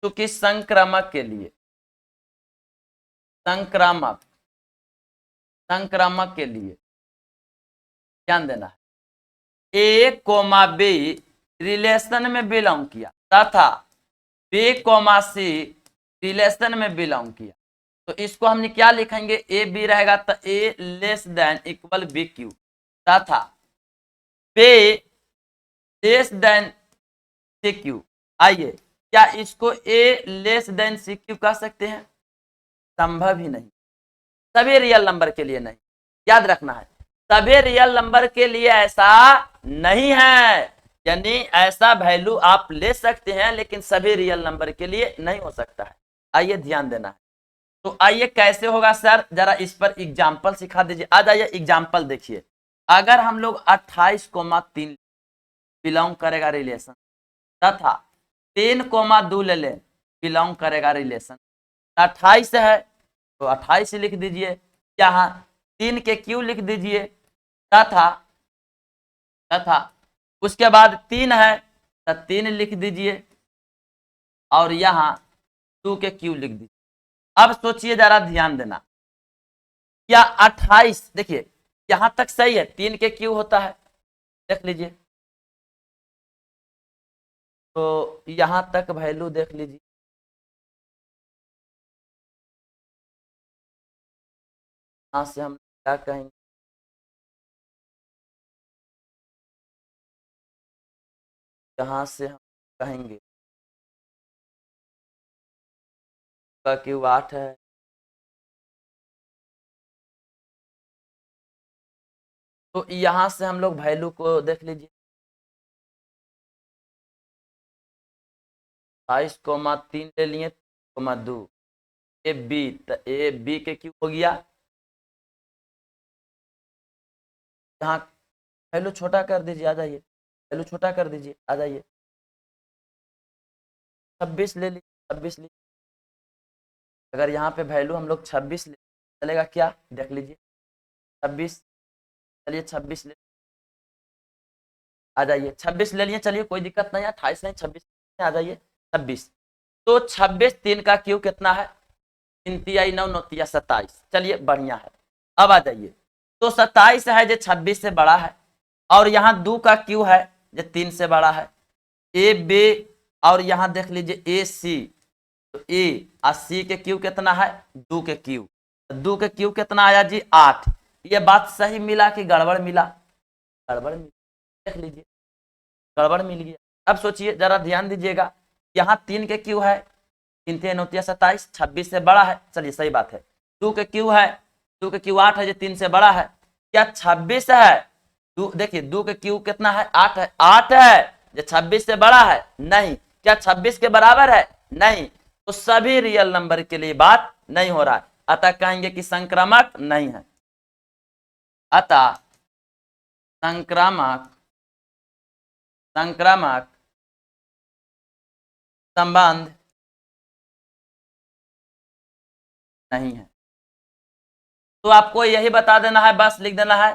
Speaker 1: क्योंकि संक्रामक के लिए संक्रामक के लिए ध्यान देना है। ए कोमा बी रिलेशन में बिलोंग किया तथा बी कोमा सी रिलेशन में बिलोंग किया, तो इसको हमने क्या लिखेंगे, ए बी रहेगा तो A less than equal B Q तथा B less than C Q. आइए, क्या इसको A less than C Q कह सकते हैं? संभव ही नहीं, सभी रियल नंबर के लिए नहीं। याद रखना है, सभी रियल नंबर के लिए ऐसा नहीं है, यानी ऐसा वैल्यू आप ले सकते हैं लेकिन सभी रियल नंबर के लिए नहीं हो सकता है। आइए ध्यान देना है। तो आइए कैसे होगा सर, जरा इस पर एग्जाम्पल सिखा दीजिए। आ जाइए एग्जाम्पल देखिए। अगर हम लोग 28,3 बिलोंग करेगा रिलेशन तथा 3,2 ले लें बिलोंग करेगा रिलेशन, 28 है तो 28 लिख दीजिए, यहाँ 3 के क्यू लिख दीजिए तथा उसके बाद 3 है तो 3 लिख दीजिए और यहाँ 2 के क्यू लिख दीजिए। अब सोचिए जरा ध्यान देना, क्या 28 देखिए यहां तक सही है, 3 के क्यू होता है, देख लीजिए। तो यहां तक वैल्यू देख लीजिए, यहां से हम क्या कहेंगे, यहां से हम कहेंगे का क्यू 8 है, तो यहां से हम लोग वैल्यू को देख लीजिए, 22,3 ले लिए, 2 ए बी, तो ए बी के क्यू हो गया, यहाँ वैल्यू छोटा कर दीजिए, आ जाइए, वैल्यू छोटा कर दीजिए, आ जाइए, 26 ले लीजिए, 26 लीजिए। अगर यहाँ पे वैल्यू हम लोग 26 ले चलेगा क्या, देख लीजिए 26, चलिए 26 ले, आ जाइए 26 ले लिए, चलिए कोई दिक्कत नहीं है, 28 नहीं 26 आ जाइए 26। तो 26 3 का क्यू कितना है, 3 तिया 9 9 तिया 27, चलिए बढ़िया है। अब आ जाइए, तो 27 है जो 26 से बड़ा है और यहाँ 2 का क्यू है जो 3 से बड़ा है, ए बी और यहाँ देख लीजिए ए सी, तो ए और सी के क्यू कितना है, 2 के क्यू, 2 के क्यू कितना आया जी 8। ये बात सही मिला कि गड़बड़ मिला, गड़बड़ मिला, देख लीजिए गड़बड़ मिल गया। अब सोचिए जरा ध्यान दीजिएगा, यहाँ 3 के क्यू है, 3 3 9 27, 26 से बड़ा है, चलिए सही बात है। 2 के क्यू है, 2 के क्यू 8 है जो 3 से बड़ा है, क्या 26 है, देखिए 2 के क्यू कितना है 8 है, 8 है जो 26 से बड़ा है, नहीं, क्या 26 के बराबर है, नहीं, तो सभी रियल नंबर के लिए बात नहीं हो रहा है, अतः कहेंगे कि संक्रामक नहीं है। अतः संक्रामक संबंध नहीं है। तो आपको यही बता देना है, बस लिख देना है,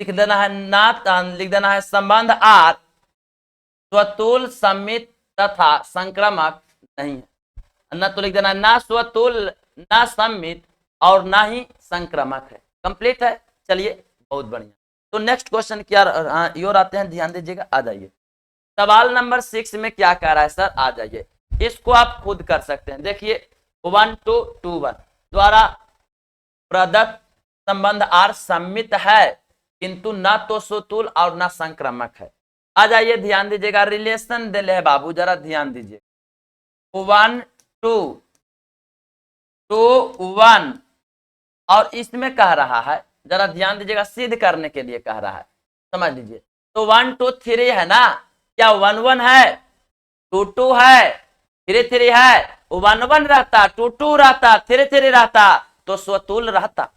Speaker 1: लिख देना है ना, लिख देना है संबंध आर स्वतुल सममित तथा संक्रामक नहीं है, न तो लिख देना ना स्वतुल ना सममित और ना ही संक्रामक है। कंप्लीट है, चलिए बहुत बढ़िया। तो नेक्स्ट क्वेश्चन क्या और आते हैं, ध्यान दीजिएगा, आ जाइए। सवाल नंबर 6 में क्या कह रहा है सर, आ जाइए, इसको आप खुद कर सकते हैं। देखिए 1 2 2 1 द्वारा प्रदत्त संबंध आर सम्मित है किंतु ना तो स्वतुल और ना संक्रामक है। आ जाइए ध्यान दीजिएगा, रिलेशन दे ले बाबू, जरा ध्यान दीजिए, 1 2 2 1 और इसमें कह रहा है, जरा ध्यान दीजिएगा, सिद्ध करने के लिए कह रहा है, समझ लीजिए। तो 1 2 3 है ना, क्या 1 1 है, टू टू है, थ्री थ्री है, वन वन रहता, टू टू रहता, थ्री थ्री रहता, तो स्वतुल रहता।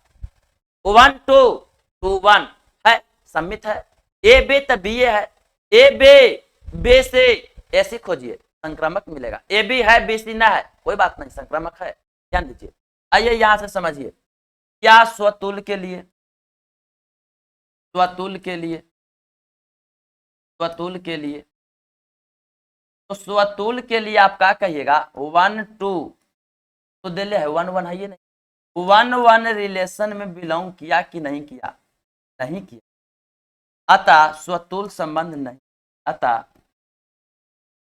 Speaker 1: वन टू, टू वन है, सम्मित है। ए बे तो बी ए है, ए बे से ऐसे खोजिए, संक्रामक मिलेगा। ए बी है, बी सी ना है, कोई बात नहीं, संक्रामक है, ध्यान दीजिए। आइए यहां से समझिए, क्या स्वतुल के लिए, स्वतुल के लिए, स्वतुल के लिए, तो स्वतुल के लिए आप क्या कहिएगा, वन टू तो दिले है, वन वन है ये नहीं, वन वन रिलेशन में बिलोंग किया कि नहीं किया, नहीं किया, अतः स्वतुल संबंध नहीं, अतः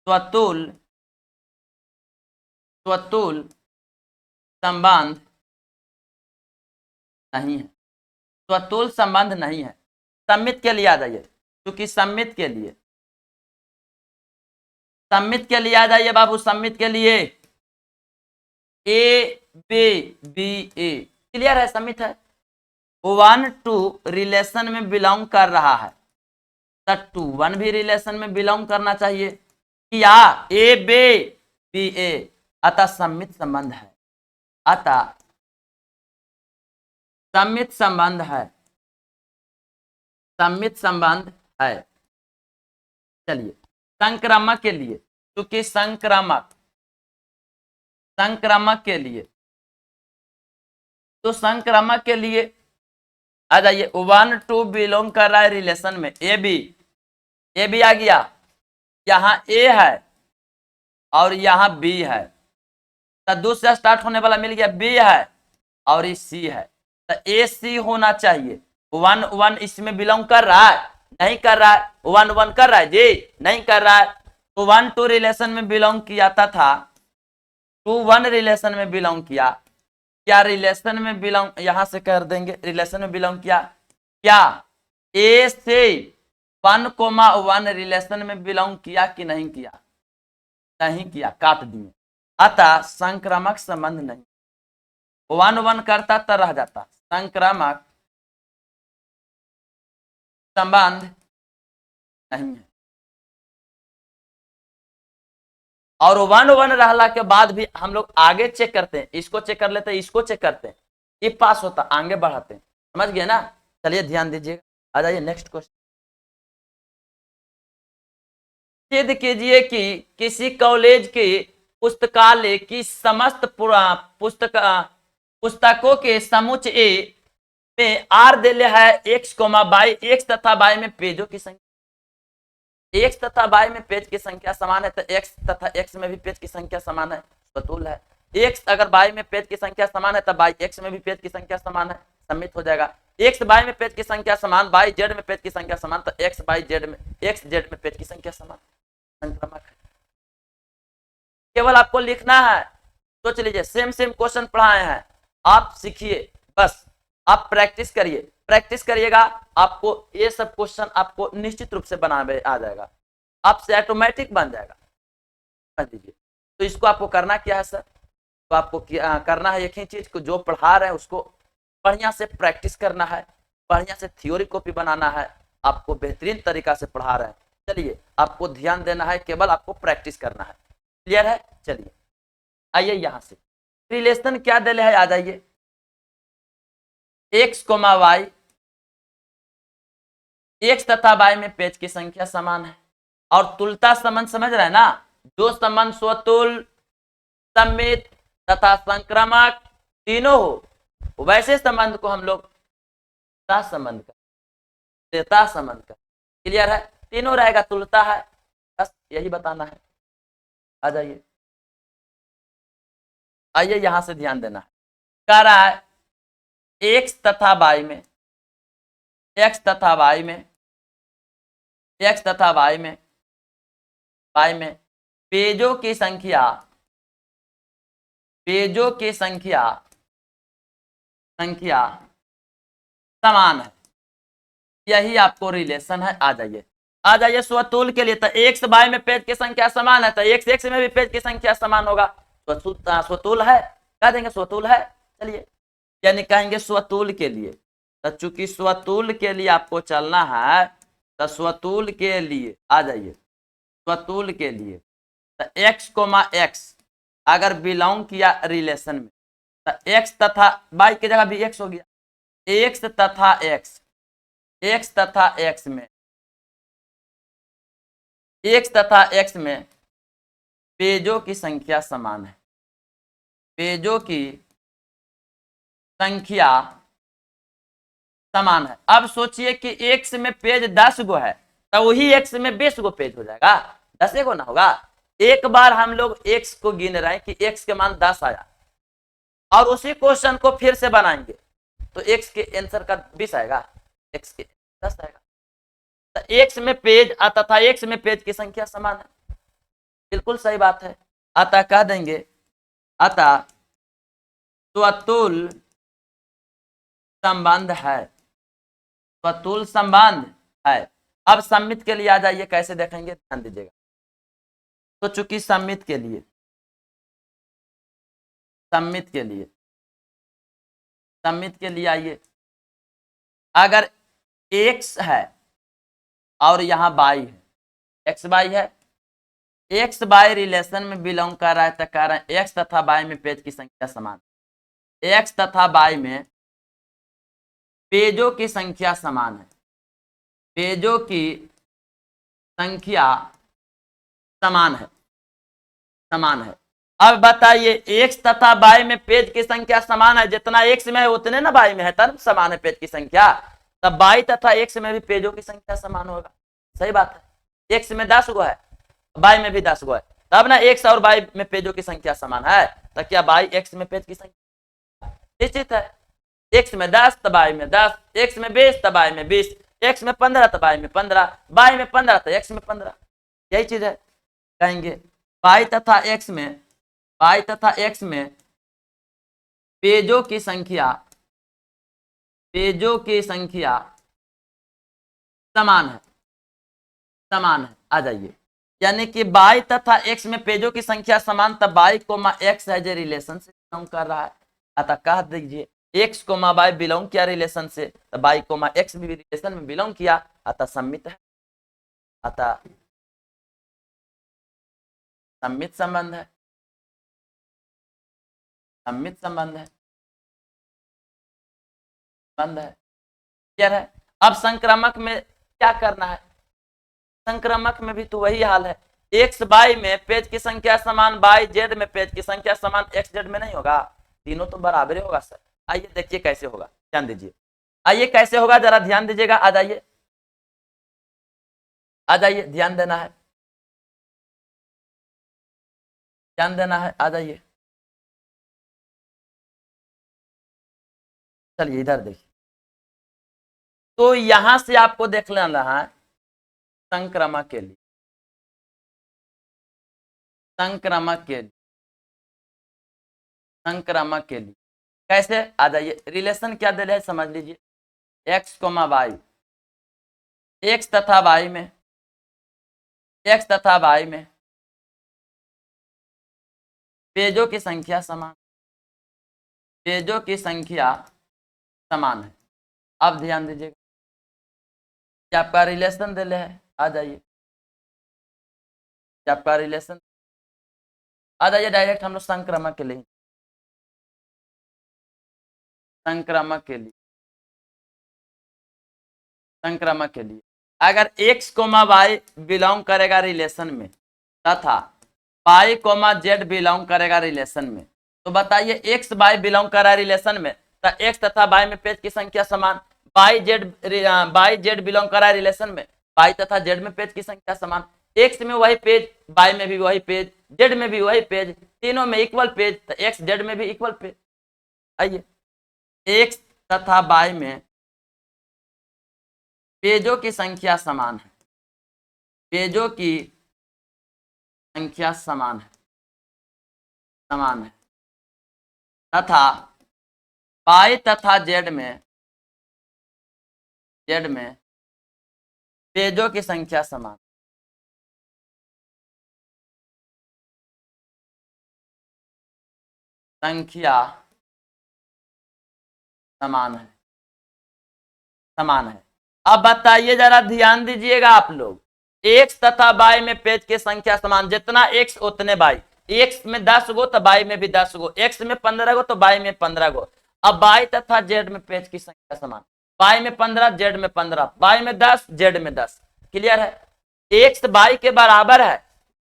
Speaker 1: स्वतुल, स्वतुल संबंध नहीं है, स्वतुल संबंध नहीं है। सम्मित के लिए आ जाइए, क्योंकि सम्मित के लिए, सम्मित के लिए आ जाइए बाबू, सम्मित के लिए a b b a, clear है, सम्मित है। वन टू रिलेशन में बिलोंग कर रहा है, तो टू वन भी रिलेशन में बिलोंग करना चाहिए, या ए बे बी ए, अतः सम्मित संबंध है, अतः सम्मित संबंध है, सम्मित संबंध है। चलिए संक्रामक के लिए, क्योंकि संक्रामक, संक्रामक के लिए, तो संक्रामक के लिए आ जाइए, वन टू बिलोंग कर रहा है रिलेशन में, ए बी आ गया, यहां ए है और यहां बी है, तो दो से स्टार्ट होने वाला मिल गया, बी है और ये सी है, तो ए सी होना चाहिए। वन वन इसमें बिलोंग कर रहा है, नहीं कर रहा है, वन वन कर रहा है जी, नहीं कर रहा है, तो वन टू रिलेशन में बिलोंग किया था, टू वन रिलेशन में बिलोंग किया, क्या रिलेशन में बिलोंग, यहां से कर देंगे, रिलेशन में बिलोंग किया, क्या ए से वन कोमा वन रिलेशन में बिलोंग किया कि नहीं किया, नहीं किया, काट दिए, अतः संक्रामक संबंध नहीं, वन वन करता तो रह जाता, संक्रामक संबंध नहीं है। और वन वन रहला के बाद भी हम लोग आगे चेक करते हैं, इसको चेक कर लेते हैं, इसको चेक करते हैं, ये पास होता, आगे बढ़ाते हैं, समझ गए ना। चलिए ध्यान दीजिएगा, आ जाइए नेक्स्ट क्वेश्चन। सिद्ध कीजिए कि किसी कॉलेज के पुस्तकालय की समस्त पुस्तकों के समुच्चय ए में आर दिले है एक्स कोमा बाई, एक्स तथा बाई में पेजों की संख्या, एक्स तथा बाई में पेज की संख्या समान है, तो एक्स तथा एक्स में भी पेज की संख्या समान है, स्वतुल है। एक्स अगर बाई में पेज की संख्या समान है, तो बाई एक्स में भी पेज की संख्या समान है, सम्मित हो जाएगा। एक्स बाई में पेज की संख्या समान, बाई जेड में पेज की संख्या समान, तो एक्स बाई जेड में, एक्स जेड में पेज की संख्या समान, संक्रामक है। केवल आपको लिखना है, सोच लीजिए, सेम सेम क्वेश्चन पढ़ाए हैं, आप सीखिए, बस आप प्रैक्टिस करिए, प्रैक्टिस करिएगा, आपको ये सब क्वेश्चन आपको निश्चित रूप से बनाने आ जाएगा, आपसे ऑटोमेटिक बन जाएगा, समझ लीजिए। तो इसको आपको करना क्या है सर, तो आपको करना है एक ही चीज को, जो पढ़ा रहे हैं उसको बढ़िया से प्रैक्टिस करना है, बढ़िया से थ्योरी कॉपी बनाना है, आपको बेहतरीन तरीका से पढ़ा रहे हैं। चलिए आपको ध्यान देना है, केवल आपको प्रैक्टिस करना है, क्लियर है। चलिए आइए यहां से रिलेशन क्या दिले है, आ जाइए, एक्स कोमा वाई, एक्स तथा वाई में पेज की संख्या समान है, और तुलता संबंध समझ रहे हैं ना, जो संबंध स्वतुल, सम्मित तथा संक्रामक तीनों हो, वैसे संबंध को हम लोग संबंध का, संबंध का, क्लियर है, तीनों रहेगा, तुलता है, बस यही बताना है। आ जाइए, आइए यहां से ध्यान देना है, कह रहा है एक्स तथा वाई में, एक्स तथा वाई में, एक्स तथा वाई में, वाई में पेजों की संख्या, पेजों की संख्या, संख्या समान है, यही आपको रिलेशन है। आ जाइए, आ जाइए स्वतुल के लिए, तो एक्स वाई में पेज की संख्या समान है, तो एक्स एक्स में भी पेज की संख्या समान होगा, स्वतुल है, कह देंगे स्वतुल है। चलिए, यानी कहेंगे स्वतुल के लिए, तो चूंकि स्वतुल के लिए आपको चलना है, तो स्वतुल के लिए आ जाइए, स्वतुल के लिए तो एक्स कोमा एक्स अगर बिलोंग किया रिलेशन में तो एक्स तथा वाई की जगह भी एक्स हो गया। एक्स तथा एक्स, एक्स तथा एक्स में, एक्स तथा एक्स में पेजों की संख्या समान है। पेजों की संख्या समान है। अब सोचिए कि एक्स में पेज 10 गो है तो वही एक्स में 20 गो पेज हो जाएगा, 10 गो ना होगा। एक बार हम लोग एक्स को गिन रहे हैं कि एक्स के मान 10 आया और उसी क्वेश्चन को फिर से बनाएंगे तो एक्स के आंसर का 20 आएगा, एक्स के 10 आएगा। तो एक्स में पेज तथा एक्स में पेज की संख्या समान है, बिल्कुल सही बात है। अतः कह देंगे अतः स्वतुल संबंध है, स्वतुल संबंध है। अब सम्मित के लिए आ जाइए, कैसे देखेंगे ध्यान दीजिएगा। तो चूंकि सम्मित के लिए, सम्मित के लिए, सम्मित के लिए आइए, अगर एक्स है और यहाँ बाई है, एक्स बाई है, एक्स बाई रिलेशन में बिलोंग कर रहा है तो कह रहे हैं एक्स तथा बाई में पेज की संख्या समान, एक्स तथा बाई में पेजों की संख्या समान है, पेजों की संख्या समान है, समान है। अब बताइए एक्स तथा बाई में पेज की संख्या समान है, जितना एक्स में है उतने ना बाई में है, तब समान है पेज की संख्या। तब बाई तथा एक्स में भी पेजों की संख्या समान होगा, सही बात है। एक्स में 10 गो है, बाई में भी 10 गो है, तब ना एक्स और बाई में पेजों की संख्या समान है। तो क्या बाई एक्स में पेज की संख्या निश्चित है। एक्स में 10 तो बाई में 10, एक्स में 20 तो बाई में 20, एक्स में 15 तो बाई में 15, बाई में 15 तो एक्स में 15, यही चीज है। कहेंगे बाई तथा एक्स में, बाई तथा एक्स में पेजों की संख्या, पेजों की संख्या समान है, समान है। आ जाइए, यानी कि बाई तथा एक्स में पेजों की संख्या समान, तब बाई कोमा एक्स है जो रिलेशन से बिलोंग कर रहा है। अतः कह दीजिए एक्स कोमा बाई बिलोंग किया रिलेशन से, तो बाई कोमा एक्स भी रिलेशन में बिलोंग किया, अतः सम्मित है, अतः सम्मित संबंध है, सम्मित संबंध है, संबंध है। क्लियर है। अब संक्रामक में क्या करना है, संक्रामक में भी तो वही हाल है। एक्स बाई में पेज की संख्या समान, बाई जेड में पेज की संख्या समान, एक्स जेड में नहीं होगा, तीनों तो बराबर ही होगा सर। आइए देखिए कैसे होगा, ध्यान दीजिए। आइए कैसे होगा जरा ध्यान दीजिएगा, आ जाइए, आ जाइए, ध्यान देना है, ध्यान देना है, आ जाइए। चलिए इधर देखिए, तो यहां से आपको देख लेना है संक्रामक के लिए, संक्रामक के लिए, संक्रामक के लिए कैसे, आ जाइए। रिलेशन क्या दे रहे हैं समझ लीजिए, एक्स कोमा वाई, एक्स तथा वाई में, एक्स तथा वाई में पेजों की संख्या समान, पेजों की संख्या समान है। अब ध्यान दीजिएगा, आपका रिलेशन दे है, आ जाइए, आपका रिलेशन, आ जाइए डायरेक्ट हम लोग संक्रामक के लिए, संक्रामक के लिए, संक्रामक के लिए अगर एक्स कोमा वाई बिलोंग करेगा रिलेशन में तथा पाई कोमा जेड बिलोंग करेगा रिलेशन में, तो बताइए एक्स बाई बिलोंग कर रहा है रिलेशन में, तो एक्स तथा बाई में पेज की संख्या समान, बाई जेड बिलोंग कर रहा है रिलेशन में, बाई तथा जेड में पेज की संख्या समान, एक्स में वही पेज, बाई में भी वही पेज, जेड में भी वही पेज, तीनों में इक्वल पेज, तो एक्स जेड में भी इक्वल पेज। आइए, एक्स तथा बाई में पेजों की संख्या समान है, पेजों की संख्या समान है, समान है, तथा पाई तथा जेड में, जेड में पेजों की संख्या समान, संख्या समान है, समान है। अब बताइए जरा ध्यान दीजिएगा आप लोग, एक्स तथा वाई में पेज की संख्या समान, जितना एक्स उतने वाई, एक्स में 10 गो तो वाई में भी 10 गो, एक्स में 15 गो तो वाई में 15 गो। अब वाई तथा जेड में पेज की संख्या समान, वाई में 15 जेड में 15, वाई में 10 जेड में 10। क्लियर है? एक्स वाई के बराबर है,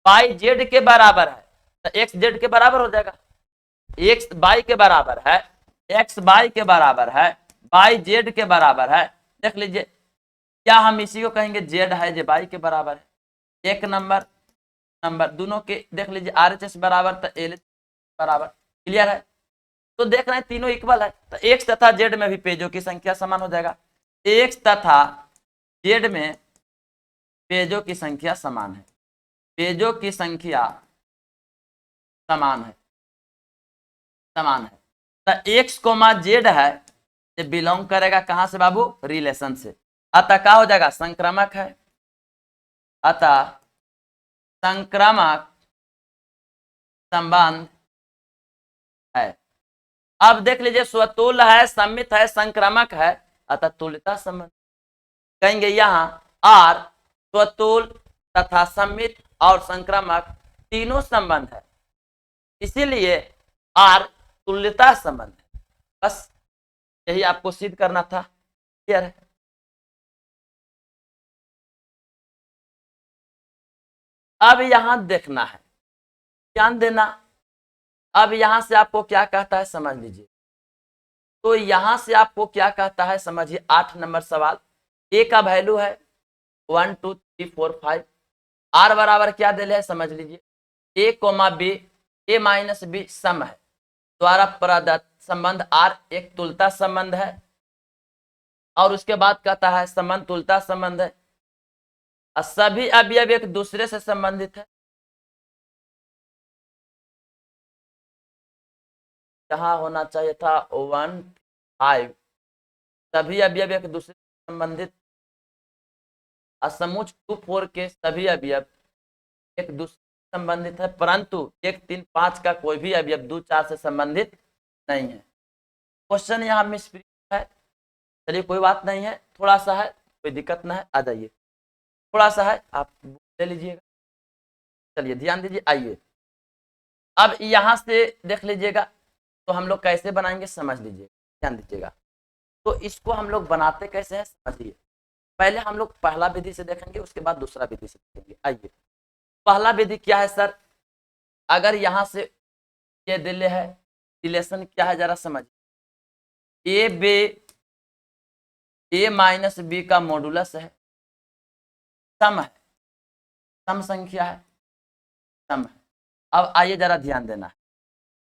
Speaker 1: वाई जेड के बराबर है, तो एक्स जेड के बराबर हो जाएगा। एक्स वाई के बराबर है, एक्स वाई के बराबर है, वाई जेड के बराबर है। देख लीजिए, क्या हम इसी को कहेंगे जेड है जो वाई के बराबर है। एक नंबर नंबर दोनों के देख लीजिए, आर एच एस बराबर तो एल बराबर। क्लियर है? तो देख रहे हैं तीनों इक्वल है, तो एक्स तथा जेड में भी पेजों की संख्या समान हो जाएगा। एक्स तथा जेड में पेजों की संख्या समान है, पेजों की संख्या समान है, समान है। तो एक्स कोमा जेड है, ये बिलोंग करेगा कहां से बाबू? रिलेशन से। अतः क्या हो जाएगा? संक्रामक है। अतः संक्रामक संबंध है। अब देख लीजिए, स्वतुल है, सम्मित है, संक्रामक है, अतः तुल्यता संबंध कहेंगे। यहां आर स्वतुल तथा सम्मित और संक्रामक तीनों संबंध है, इसीलिए आर तुल्यता संबंध है। बस यही आपको सिद्ध करना था। क्लियर है? अब यहां देखना है, ध्यान देना। अब यहां से आपको क्या कहता है समझ लीजिए। तो यहां से आपको क्या कहता है समझिए। 8 नंबर सवाल, ए का वैल्यू है 1 2 3 4 5, आर बराबर क्या दिले है समझ लीजिए, A comma B, A minus B सम है, द्वारा प्रदत्त संबंध आर एक तुलता संबंध है। और उसके बाद कहता है संबंध तुलता संबंध है, सभी अवयव एक दूसरे से संबंधित है। जहां होना चाहिए था 1 5, सभी अवयव एक दूसरे से संबंधित। असमुच 2 4 के सभी अवयव एक दूसरे से संबंधित है, परंतु 1 3 5 का कोई भी अवयव 2 4 से संबंधित नहीं है। क्वेश्चन यहाँ मिसप्रिंट है, चलिए कोई बात नहीं है, थोड़ा सा है, कोई दिक्कत ना है, आ जाइए। थोड़ा सा है, आप ले लीजिएगा। चलिए ध्यान दीजिए, आइए अब यहां से देख लीजिएगा। तो हम लोग कैसे बनाएंगे समझ लीजिए, ध्यान दीजिएगा। तो इसको हम लोग बनाते कैसे हैं समझिए। पहले हम लोग पहला विधि से देखेंगे, उसके बाद दूसरा विधि से देखेंगे। आइए, पहला विधि क्या है सर? अगर यहां से ये दिले है, रिलेशन क्या है जरा समझ। ए बे ए माइनस बी का मॉडुलस है, सम है, सम संख्या है, सम है। अब आइए जरा ध्यान देना है।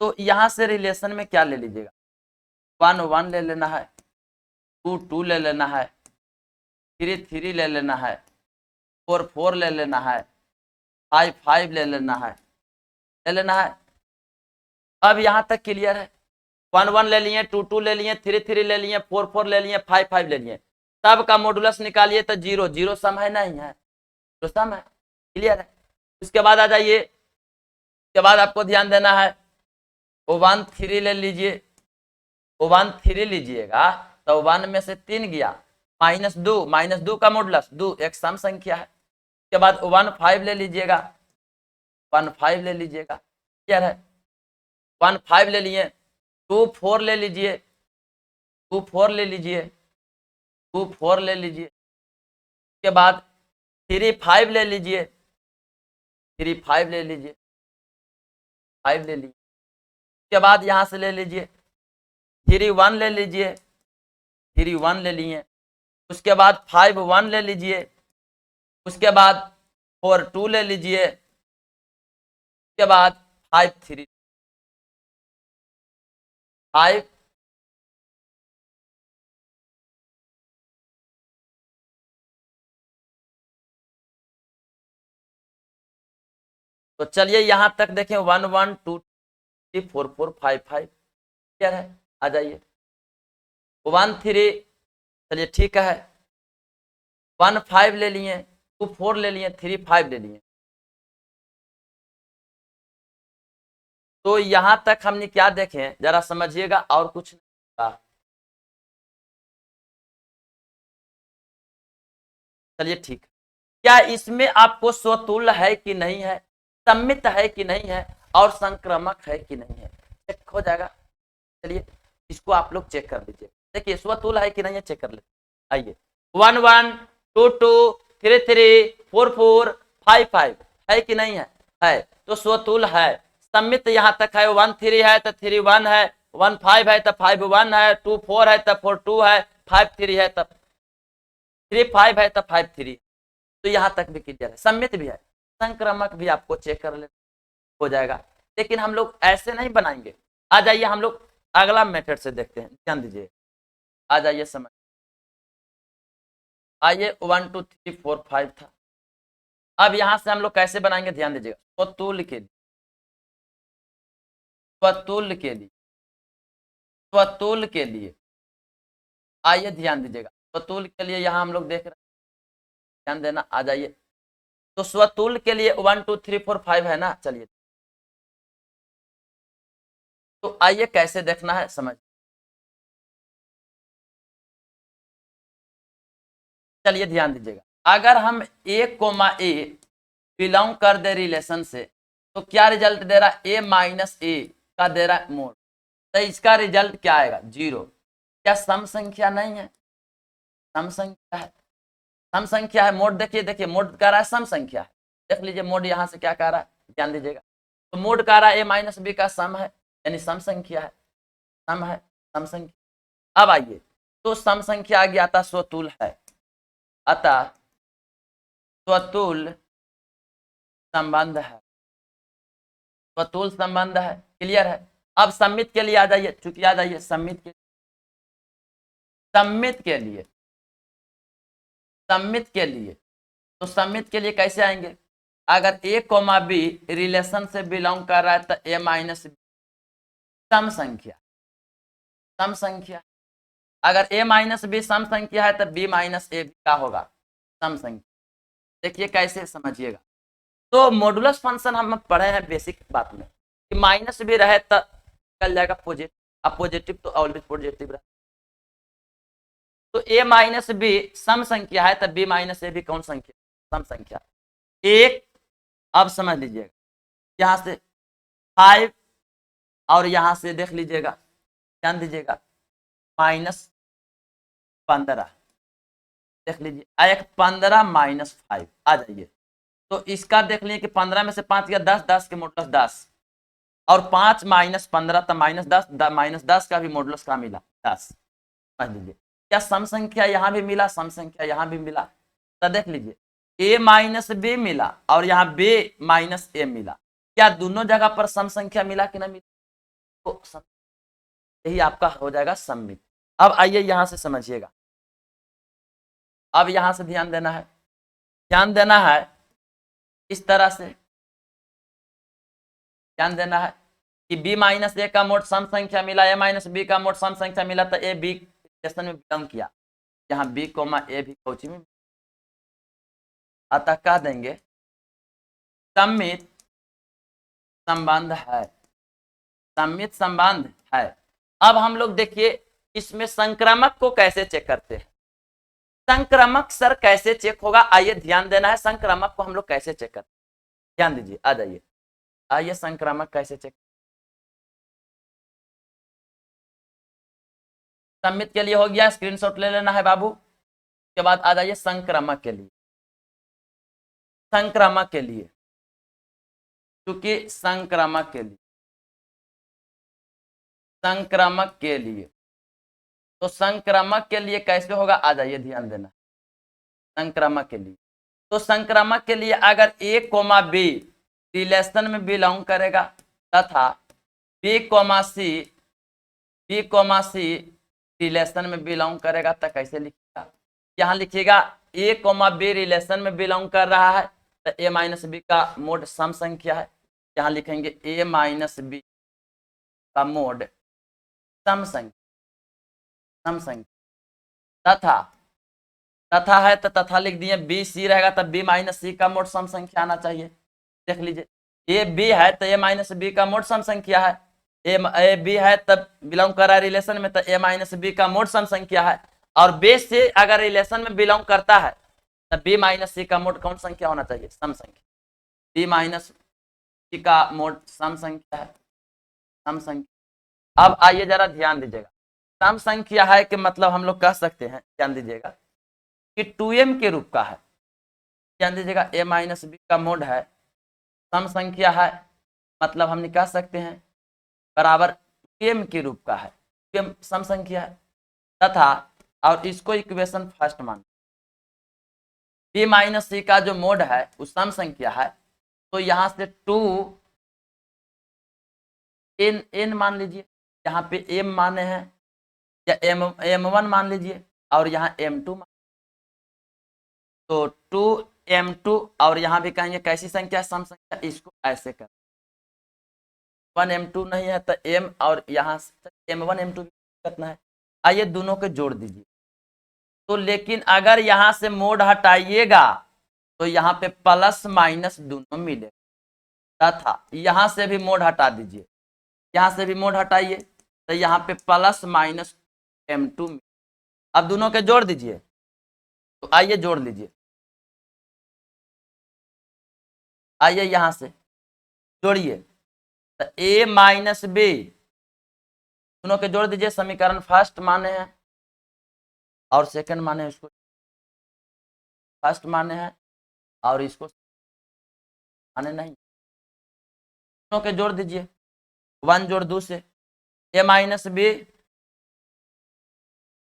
Speaker 1: तो यहां से रिलेशन में क्या ले लीजिएगा, 1 1 ले लेना है, 2 2 ले लेना है, 3 3 ले लेना है, 4 4 ले लेना है, 5 5 ले लेना है, ले लेना है। अब यहां तक क्लियर है? 1 1 ले लिए, 2 2 ले लिए, 3 3 ले लिए, 4 4 ले लिए, 5 5 ले लिए। सब का मॉडुलस निकालिए तो 0 0 सम है नहीं है, तो सम है। क्लियर है? उसके बाद आ जाइए, उसके बाद आपको ध्यान देना है, 1 3 ले लीजिए, 1 3 लीजिएगा तो 1 में से 3 गया, माइनस 2 का मॉडुलस 2 एक सम संख्या है। उसके बाद 1 5 ले लीजिएगा, 1 5 ले लीजिएगा। क्लियर है? 1 5 ले लिए, 2 4 ले लीजिए, 2 4 ले लीजिए, 2 4 ले लीजिए। उसके बाद 3 5 ले लीजिए, 3 5 ले लीजिए, 5 ले लीजिए। उसके बाद यहाँ से ले लीजिए 3 1 ले लीजिए, 3 1 ले लिए। उसके बाद 5 1 ले लीजिए, उसके बाद 4 2 ले लीजिए, उसके बाद 5 3 5। तो चलिए यहां तक देखें, 1 1 2 3 4 4 5 5। क्लियर है? आ जाइए 1 3, चलिए ठीक है, 1 5 ले लिए, 2 4 ले लिए, 3 5 ले लिए। तो यहां तक हमने क्या देखें जरा समझिएगा, और कुछ नहीं। चलिए ठीक, क्या इसमें आपको स्वतुल्य है कि नहीं है, सम्मित है कि नहीं है, और संक्रामक है कि नहीं है, चेक हो जाएगा। चलिए इसको आप लोग चेक कर लीजिए। देखिए स्वतुल्य है कि नहीं है, चेक कर लेते। आइए 1 1 2 2 3 3 4 4 5 5 है कि नहीं है तो स्वतुल्य है। सम्मित यहाँ तक है, 1 3 है तो 3 1 है, 1 5 है तो 5 1 है, 2 4 है तो 4 2 है, 5 3 है तो 3 5 है तो 5 3। तो यहाँ तक भी क्लियर है, सम्मित भी है। संक्रामक भी आपको चेक कर ले हो जाएगा। लेकिन हम लोग ऐसे नहीं बनाएंगे। आ जाइए हम लोग अगला मेथड से देखते हैं, ध्यान दीजिए। आ जाइए समझ, आइए 1 2 3 4 5 था। अब यहां से हम लोग कैसे बनाएंगे, ध्यान दीजिएगा। स्वतुल्य के लिए, स्वतुल्य के लिए, स्वतुल्य के लिए आइए ध्यान दीजिएगा। स्वतुल्य के लिए यहां हम लोग देख रहे हैं, ध्यान देना। आ जाइए, तो स्वतुल्य के लिए 1 2 3 4 5 है ना। चलिए तो आइए कैसे देखना है समझ। चलिए ध्यान दीजिएगा, अगर हम ए कोमा ए बिलोंग कर दे रिलेशन से, तो क्या रिजल्ट दे रहा है, ए माइनस ए का दे रहा है मोड। तो इसका रिजल्ट क्या आएगा, 0। क्या सम संख्या नहीं है, सम संख्या है, सम संख्या है। मोड देखिए, देखिए मोड कह रहा है सम संख्या है। देख लीजिए मोड यहाँ से क्या कह रहा है, ध्यान दीजिएगा। तो मोड कह रहा है ए माइनस बी का सम है, यानी सम संख्या है, सम है, सम संख्या। अब आइए, तो सम संख्या आ गया, अतः स्वतुल्य है, अतः स्वतुल्य संबंध है, स्वतुल्य संबंध है। क्लियर है। अब सम्मित के लिए आ जाइए, चूंकि आ जाइए सम्मित के, सम्मित के लिए, सम्मित के लिए, तो सम्मित के लिए कैसे आएंगे, अगर ए कोमा बी रिलेशन से बिलोंग कर रहा है तो ए माइनस बी सम संख्या, सम संख्या। अगर ए माइनस बी सम संख्या है तो बी माइनस ए क्या होगा, सम संख्या। देखिए कैसे समझिएगा। तो मॉडुलस फंक्शन हम पढ़े हैं बेसिक बात में कि माइनस भी रहे तो निकल जाएगा पॉजिटिव, अब पॉजिटिव तो ऑलवेज पॉजिटिव रहे। तो ए माइनस बी सम संख्या है तो बी माइनस ए भी कौन संख्या, सम संख्या। एक, अब समझ लीजिएगा, यहां से 5 और यहां से देख लीजिएगा, ध्यान दीजिएगा, -15 देख लीजिए, एक 15 -5 आ जाइए। तो इसका देख लीजिए कि 15 में से 5 गया 10, 10 के मॉडुलस 10, और 5 -15 तो -10, -10 का भी मॉडुलस का मिला 10। समझ लीजिए, क्या सम संख्या यहाँ भी मिला, सम संख्या यहाँ भी मिला। तो देख लीजिए a माइनस बी मिला और यहाँ b माइनस ए मिला, क्या दोनों जगह पर सम संख्या मिला कि ना मिला, तो यही आपका हो जाएगा सम्मित। अब आइए यहां से समझिएगा, अब यहां से ध्यान देना है, ध्यान देना है इस तरह से, ध्यान देना है कि b माइनस ए का मोड सम संख्या मिला, a माइनस बी का मोड सम संख्या मिला, तो ए बी रिलेशन में बिलोंग किया, यहाँ b कोमा ए भी कोची में, अतः कह देंगे सम्मित संबंध है, सम्मित संबंध है। अब हम लोग देखिए इसमें संक्रामक को कैसे चेक करते हैं। संक्रामक सर कैसे चेक होगा, आइए ध्यान देना है, संक्रामक को हम लोग कैसे चेक करते हैं, ध्यान दीजिए। आ जाइए, आइए संक्रामक कैसे चेक, सम्मित के लिए हो गया, स्क्रीनशॉट ले लेना है बाबू। उसके बाद आ जाइए संक्रामक के लिए, संक्रामक के लिए, क्योंकि संक्रामक के लिए, संक्रामक के लिए, तो संक्रामक के लिए कैसे होगा, आ जाइए ध्यान देना। संक्रामक के लिए, तो संक्रामक के लिए अगर ए कोमा बी रिलेशन में बिलोंग करेगा तथा b comma c, b comma c relation में बिलोंग करेगा तो कैसे लिखिएगा, यहाँ लिखिएगा ए कोमा बी रिलेशन में बिलोंग कर रहा है तो ए माइनस बी का मोड सम संख्या है, यहाँ लिखेंगे ए माइनस बी का मोड सम संख्या, सम संख्या, तथा, तथा है तो तथा लिख दिए, बी सी रहेगा तब बी माइनस सी का मोड सम संख्या आना चाहिए। देख लीजिए ए बी है तो ए माइनस बी का मोड सम संख्या है, ए बी है तब बिलोंग कर रहा है रिलेशन में तो ए माइनस बी का मोड सम संख्या है, और बी से अगर रिलेशन में बिलोंग करता है बी माइनस सी का मोड कौन संख्या होना चाहिए? सम संख्या। बी माइनस सी का मोड सम संख्या है, सम संख्या। अब आइए जरा ध्यान दीजिएगा, सम संख्या है कि मतलब हम लोग कह सकते हैं, ध्यान दीजिएगा कि 2m के रूप का है। ध्यान दीजिएगा, a माइनस बी का मोड है, सम संख्या है, मतलब हम कह सकते हैं बराबर 2m के रूप का है, 2m सम संख्या है। तथा और इसको इक्वेशन फर्स्ट मान, b माइनस सी का जो मोड है वो सम संख्या है, तो यहां से 2 n मान लीजिए, यहाँ पे m माने हैं, या m1 मान लीजिए और यहाँ m2 मान, तो 2m2 और यहाँ भी कहेंगे कैसी संख्या? सम संख्या। इसको ऐसे कर 1m2 नहीं है तो m और यहाँ m1 m2 भी करना है। आइए दोनों को जोड़ दीजिए, तो लेकिन अगर यहाँ से मोड हटाइएगा तो यहाँ पे प्लस माइनस दोनों मिलेगा, तथा यहाँ से भी मोड हटा दीजिए, यहाँ से भी मोड हटाइए तो यहाँ पे प्लस माइनस m2। अब दोनों के जोड़ दीजिए, तो आइए जोड़ लीजिए, आइए यहाँ से जोड़िए, तो a माइनस बी दोनों के जोड़ दीजिए। समीकरण फर्स्ट माने हैं और सेकंड माने हैं, उसको फर्स्ट माने हैं और इसको माने नहीं, दोनों के जोड़ दीजिए, 1 जोड़ 2 से a minus B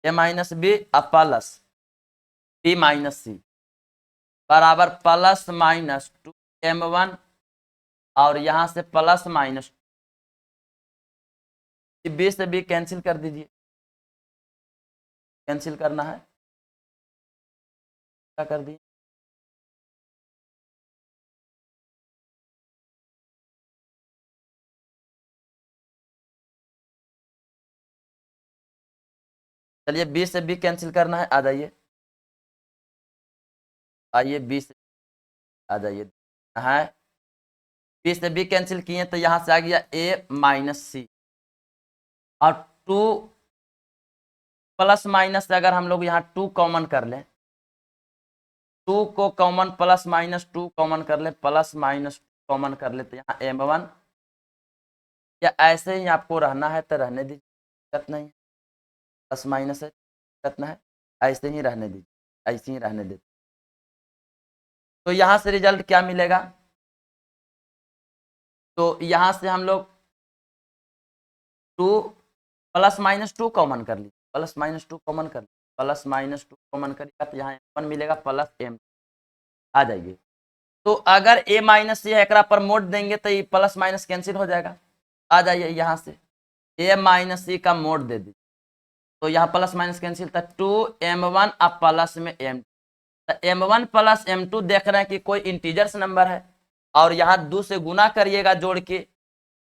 Speaker 1: plus b minus C बराबर प्लस माइनस 2m1 और यहां से प्लस माइनस b से b कैंसिल कर दीजिए, कैंसिल करना है, क्या कर दिए? चलिए b से b कैंसिल करना है, आ जाइए, आइए b से आ जाइए, है b से b कैंसिल किए तो यहां से आ गया a माइनस सी, और 2 प्लस माइनस से अगर हम लोग यहाँ 2 कॉमन कर लें, 2 को कॉमन प्लस माइनस 2 कॉमन कर ले, प्लस माइनस कॉमन कर ले, तो यहाँ m1, या ऐसे ही आपको रहना है तो रहने दीजिए, दिक्कत नहीं है, प्लस माइनस है, दिक्कत नहीं है, ऐसे ही रहने दीजिए, ऐसे ही रहने दीजिए। तो यहाँ से रिजल्ट क्या मिलेगा? तो यहाँ से हम लोग 2 प्लस माइनस 2 कॉमन कर लीजिए, प्लस माइनस 2 कॉमन कर लीजिए, प्लस माइनस 2 कॉमन करिएगा तो यहाँ m1 मिलेगा प्लस m, आ जाइए। तो अगर a माइनस सी है, एकरा पर मोड देंगे तो ये प्लस माइनस कैंसिल हो जाएगा, आ जाइए यहाँ से a माइनस सी का मोड दे दीजिए, तो यहाँ प्लस माइनस कैंसिल था, 2m1 अब प्लस में m2, तो m1 प्लस m2 देख रहे हैं कि कोई इंटीजर्स नंबर है, और यहाँ 2 से गुना करिएगा जोड़ के,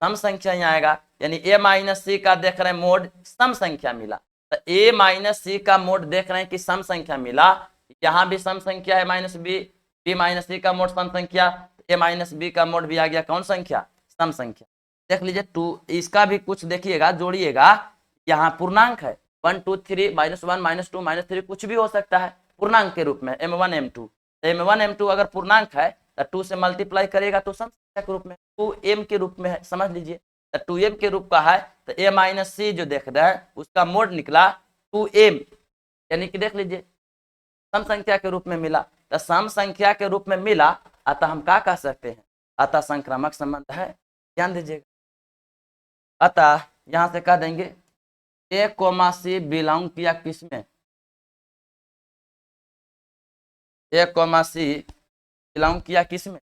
Speaker 1: सम संख्या यहाँ आएगा, यानी a माइनस सी का देख रहे हैं मोड सम संख्या मिला, तो a माइनस सी का मोड देख रहे हैं कि सम संख्या मिला, यहाँ भी सम संख्या है माइनस बी, b माइनस सी का मोड सम संख्या, a माइनस बी का मोड भी आ गया कौन संख्या? सम संख्या। देख लीजिए 2, इसका भी कुछ देखिएगा, जोड़िएगा, यहाँ पूर्णांक है 1 2 3 -1 -2 -3 कुछ भी हो सकता है पूर्णांक के रूप में, m1 m2, m1 m2 अगर पूर्णांक है तो 2 से मल्टीप्लाई करेगा तो सम संख्या के रूप में 2m के रूप में है, समझ लीजिए, तो 2m के रूप का है, तो a माइनस सी जो देख रहे हैं उसका मोड निकला 2m, यानी कि देख लीजिए सम संख्या के रूप में मिला, तो सम संख्या के रूप में मिला, अतः हम क्या कह सकते हैं? अतः संक्रामक संबंध है, ध्यान दीजिएगा। अतः यहां से कह देंगे a कोमा सी बिलोंग किया किसमें? a कोमा सी बिलोंग किया किसमें?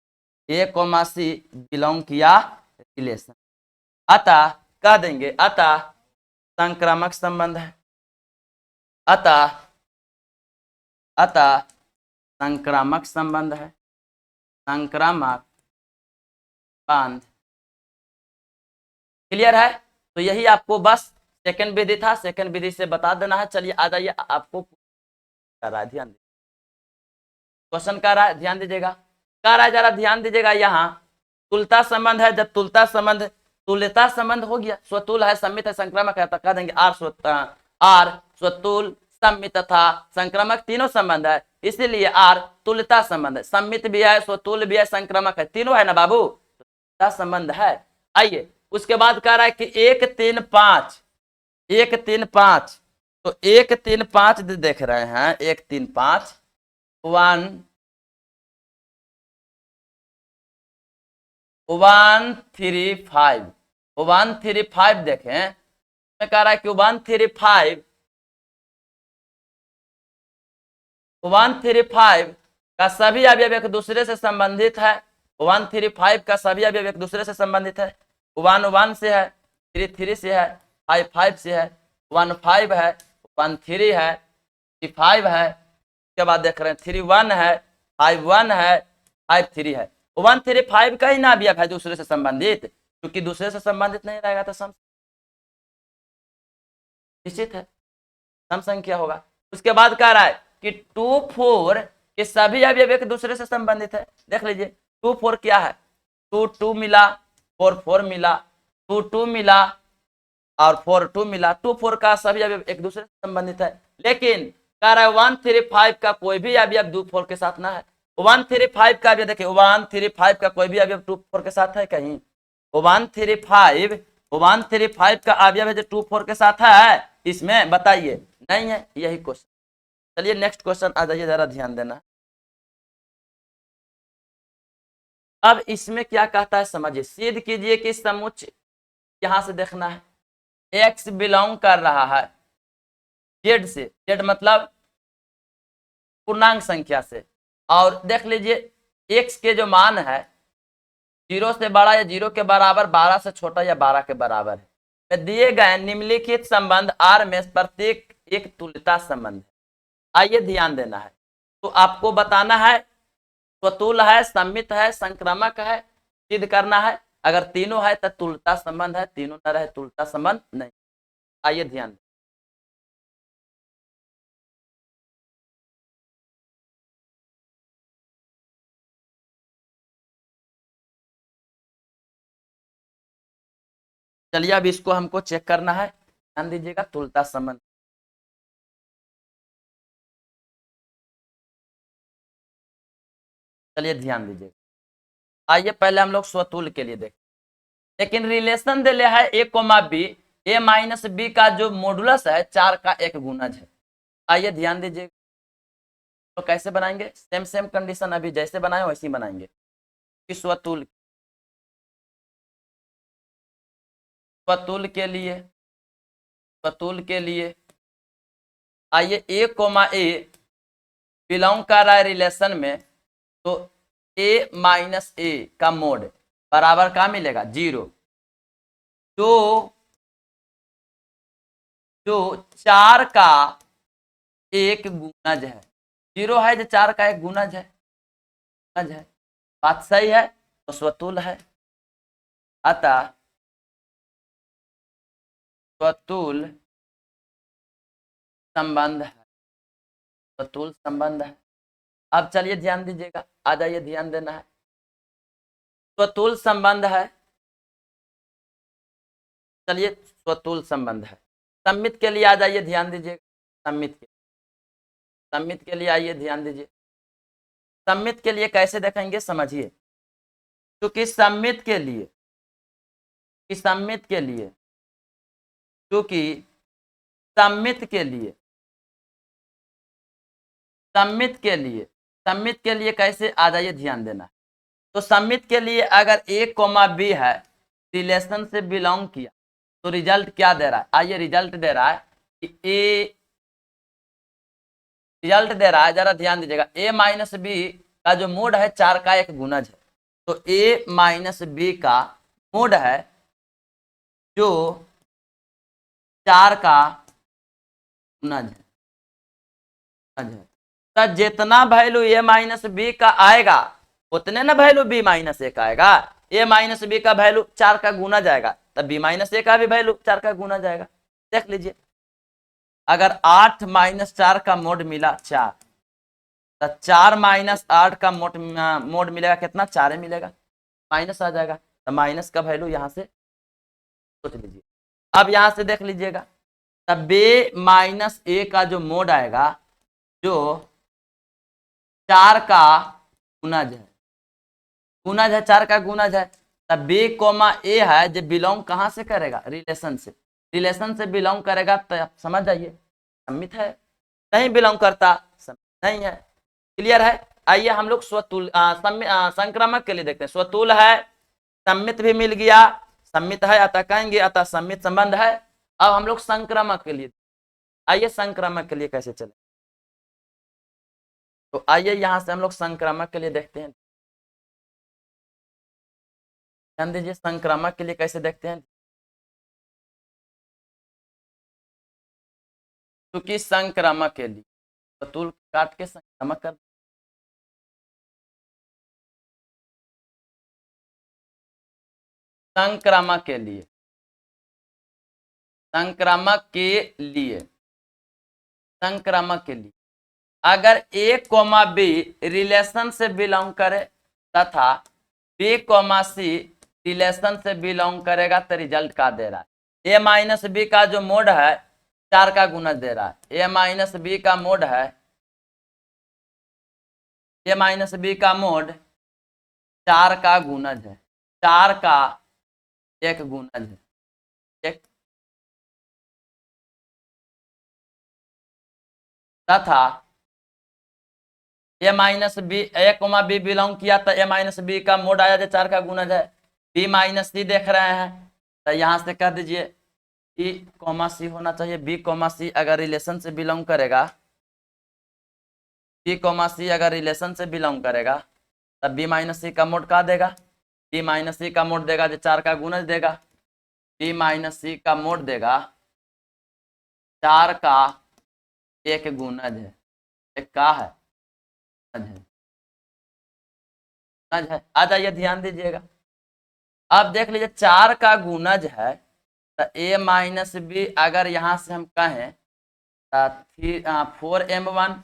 Speaker 1: a कोमा सी बिलोंग किया रिलेशन, अतः कह देंगे अतः संक्रामक संबंध है, अतः संक्रामक संबंध है, संक्रामक संबंध, क्लियर है? तो यही आपको बस सेकंड विधि था, सेकंड विधि से बता देना है। चलिए आ जाइए, आपको कर रहा है, ध्यान दीजिए, क्वेश्चन कर रहा है, ध्यान दीजिएगा, कर रहा है, जरा ध्यान दीजिएगा। यहाँ तुलता संबंध है, जब तुलता संबंध तुल्यता संबंध हो गया, स्वतुल है, समित है, संक्रामक है, तो कह देंगे आर स्वतुल सम्मित तथा संक्रामक तीनों संबंध है, इसीलिए आर तुल्यता संबंध है। सम्मित भी है, स्वतुल्य भी है, संक्रामक है, तीनों है ना बाबू, तुल्यता संबंध है। आइए उसके बाद कह रहा है कि 1 3 5, 1 3 5, तो 1 3 5 देख रहे हैं, 1 3 5 1 1 3 5, 1 3 5 देखें, कह रहा है कि 1 3 5, 1 3 5 का सभी अवयव एक दूसरे से संबंधित है। 1 3 5 का सभी अवयव एक दूसरे से संबंधित है। 1 1 से है, 3 3 से है, 5 5 से है, 1 5 है, 1 3 है, 3 5 है, उसके बाद देख रहे हैं 3 1 है, 5 1 है, 5 3 है। 1 3 5 का ही ना अवयव है दूसरे से संबंधित, क्योंकि दूसरे से संबंधित नहीं रहेगा तो सम निश्चित है, सम संख्या होगा। उसके बाद कह रहा है कि 2 4 के सभी अवयव एक दूसरे से संबंधित है। देख लीजिए 2 4 क्या है, 2 2 मिला, 4 4 मिला, 2 2 मिला और 4 2 मिला, 2 4 का सभी अवयव एक दूसरे से संबंधित है। लेकिन कह रहा है 1 3 5 का कोई भी अवयव 2 4 के साथ ना है। 1 3 5 का अवयव देखिए, 1 3 5 का कोई भी अवयव 2 4 के साथ है कहीं? 1 3 5, 1 3 5 का अवयव है जो 2 4 के साथ है इसमें, बताइए? नहीं है, यही क्वेश्चन। चलिए नेक्स्ट क्वेश्चन आ जाइए, जरा ध्यान देना। अब इसमें क्या कहता है समझिए, सिद्ध कीजिए कि समुच्चय, यहां से देखना है, x बिलोंग कर रहा है z से, z मतलब पूर्णांक संख्या से, और देख लीजिए x के जो मान है 0 से बड़ा या 0 के बराबर, 12 से छोटा या 12 के बराबर है। दिए गए निम्नलिखित संबंध R में प्रत्येक एक तुल्यता संबंध है। आइए ध्यान देना है, तो आपको बताना है स्वतुल है, सम्मित है, संक्रामक है, सिद्ध करना है। अगर तीनों है तो तुल्यता संबंध है, तीनों न रहे तुल्यता संबंध नहीं। आइए ध्यान दें। चलिए अब इसको हमको चेक करना है, ध्यान दीजिएगा, तुल्यता संबंध। चलिए ध्यान दीजिएगा। आइए पहले हम लोग स्वतुल्य के लिए देखें, लेकिन रिलेशन दे लिया है a comma b, a minus b का जो मॉडुलस है 4 का एक गुणज है। आइए ध्यान दीजिएगा, तो कैसे बनाएंगे? सेम सेम कंडीशन अभी जैसे बनाए वैसे ही बनाएंगे। स्वतुल्य, स्वतुल्य के लिए, स्वतुल्य के लिए आइए a कोमा ए बिलोंग कर रहा है रिलेशन में, तो a माइनस ए का मोड बराबर क्या मिलेगा? 0। जो 4 का एक गुणज है, 0 है जो 4 का एक गुणज है, गुणज है, बात सही है, तो स्वतुल्य है। अतः स्वतुल्य संबंध है, स्वतुल्य संबंध है। अब चलिए ध्यान दीजिएगा, आ जाइए, ध्यान देना है। स्वतुल्य संबंध है, चलिए स्वतुल्य संबंध है। सम्मित के लिए आ जाइए, ध्यान दीजिएगा, सम्मित के लिए आइए, ध्यान दीजिए। सम्मित के लिए कैसे देखेंगे समझिए, क्योंकि सम्मित के लिए, सम्मित के लिए, क्योंकि सम्मित के लिए, सम्मित के लिए, सम्मित के लिए कैसे, आ जाइए ध्यान देना। तो सम्मित के लिए अगर a कोमा बी है, रिलेशन से बिलोंग किया, तो रिजल्ट क्या दे रहा है? आइए रिजल्ट दे रहा है कि a, रिजल्ट दे रहा है, जरा ध्यान दीजिएगा, a माइनस बी का जो मोड है 4 का एक गुणज है। तो a माइनस बी का मोड है जो 4 का गुणज है। तो जितना वैल्यू a माइनस बी का आएगा उतने ना वैल्यू b माइनस ए का आएगा। a माइनस बी का वैल्यू 4 का गुना जाएगा, तब b माइनस ए का भी वैल्यू 4 का गुना जाएगा। देख लीजिए, अगर 8 माइनस 4 का मोड मिला 4, तो 4 माइनस 8 का मोड मिलेगा कितना? 4 मिलेगा, माइनस आ जाएगा, तो माइनस का वैल्यू यहाँ से सोच लीजिए। अब यहाँ से देख लीजिएगा, तब बे माइनस ए का जो मोड आएगा जो 4 का गुणज है, गुणज है 4 का गुणज है, तब बी कोमा ए है जो बिलोंग कहां से करेगा, रिलेशन से, रिलेशन से बिलोंग करेगा तो आप समझ जाइए सम्मित है, नहीं बिलोंग करता सम्मित नहीं है। क्लियर है। आइए हम लोग स्वतुल संक्रामक के लिए देखते हैं। स्वतुल है, सम्मित भी मिल गया, सम्मित है अतः कहेंगे अतः सम्मित संबंध है। अब हम लोग संक्रामक के लिए, आइए संक्रामक के लिए कैसे चले, तो आइए यहां से हम लोग संक्रामक के लिए देखते हैं। ध्यान दीजिए संक्रामक के लिए कैसे देखते हैं। क्योंकि संक्रामक के लिए स्वतुल काट के संक्रामक कर, संक्रामक के लिए, संक्रामक के लिए, संक्रामक के लिए अगर ए कोमा बी रिलेशन से बिलोंग करे तथा बी कोमा सी रिलेशन से बिलोंग करेगा तो रिजल्ट का दे रहा है। ए माइनस बी का जो मोड है 4 का गुणज दे रहा है। ए माइनस बी का मोड है, ए माइनस बी का मोड 4 का गुणज है, 4 का एक गुणज है, एक तथा ए माइनस बी, ए कोमा बी बिलोंग किया तो ए माइनस बी का मोड आया जो 4 का गुणज है। बी माइनस सी देख रहे हैं तो यहां से कर दीजिए ई कोमा सी होना चाहिए। बी कोमा सी अगर रिलेशन से बिलोंग करेगा, बी कोमा सी अगर रिलेशन से बिलोंग करेगा तब बी माइनस सी का मोड का देगा, बी माइनस सी का मोड देगा जो 4 का गुणज देगा, बी माइनस सी का मोड देगा 4 का एक गुणज है, एक का है है। आ जाइए ध्यान दीजिएगा, अब देख लीजिए 4 का गुणज है तो ए माइनस बी अगर यहां से हम कहें तो 4m1,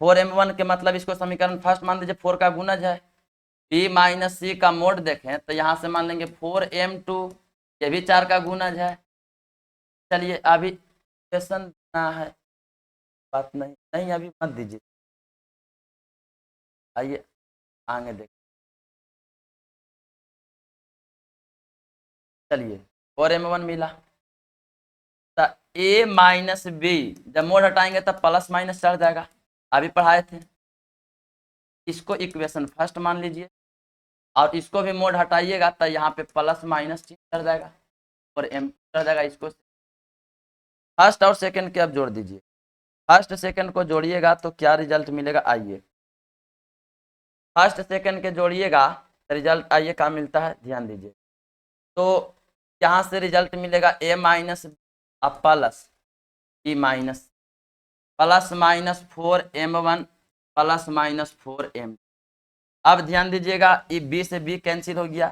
Speaker 1: 4m1 के मतलब इसको समीकरण फर्स्ट मान लीजिए 4 का गुणज है। बी माइनस सी का मोड देखें तो यहां से मान लेंगे 4m2, ये भी 4 का गुणज है। चलिए अभी क्वेश्चन है, बात नहीं नहीं अभी मत दीजिए, आइए आगे देख, चलिए 4m1 मिला तो ए माइनस बी जब मोड हटाएंगे तब प्लस माइनस चढ़ जाएगा, अभी पढ़ाए थे। इसको इक्वेशन फर्स्ट मान लीजिए और इसको भी मोड हटाइएगा तो यहाँ पे प्लस माइनस चिन्ह चढ़ जाएगा और एम चढ़ जाएगा। इसको फर्स्ट और सेकंड के अब जोड़ दीजिए, फर्स्ट सेकंड को जोड़िएगा तो क्या रिजल्ट मिलेगा, आइए फर्स्ट सेकंड के जोड़िएगा रिजल्ट आइए क्या मिलता है, ध्यान दीजिए। तो यहाँ से रिजल्ट मिलेगा A minus plus E minus plus minus 4m1 plus minus 4m। अब ध्यान दीजिएगा ये बी से बी कैंसिल हो गया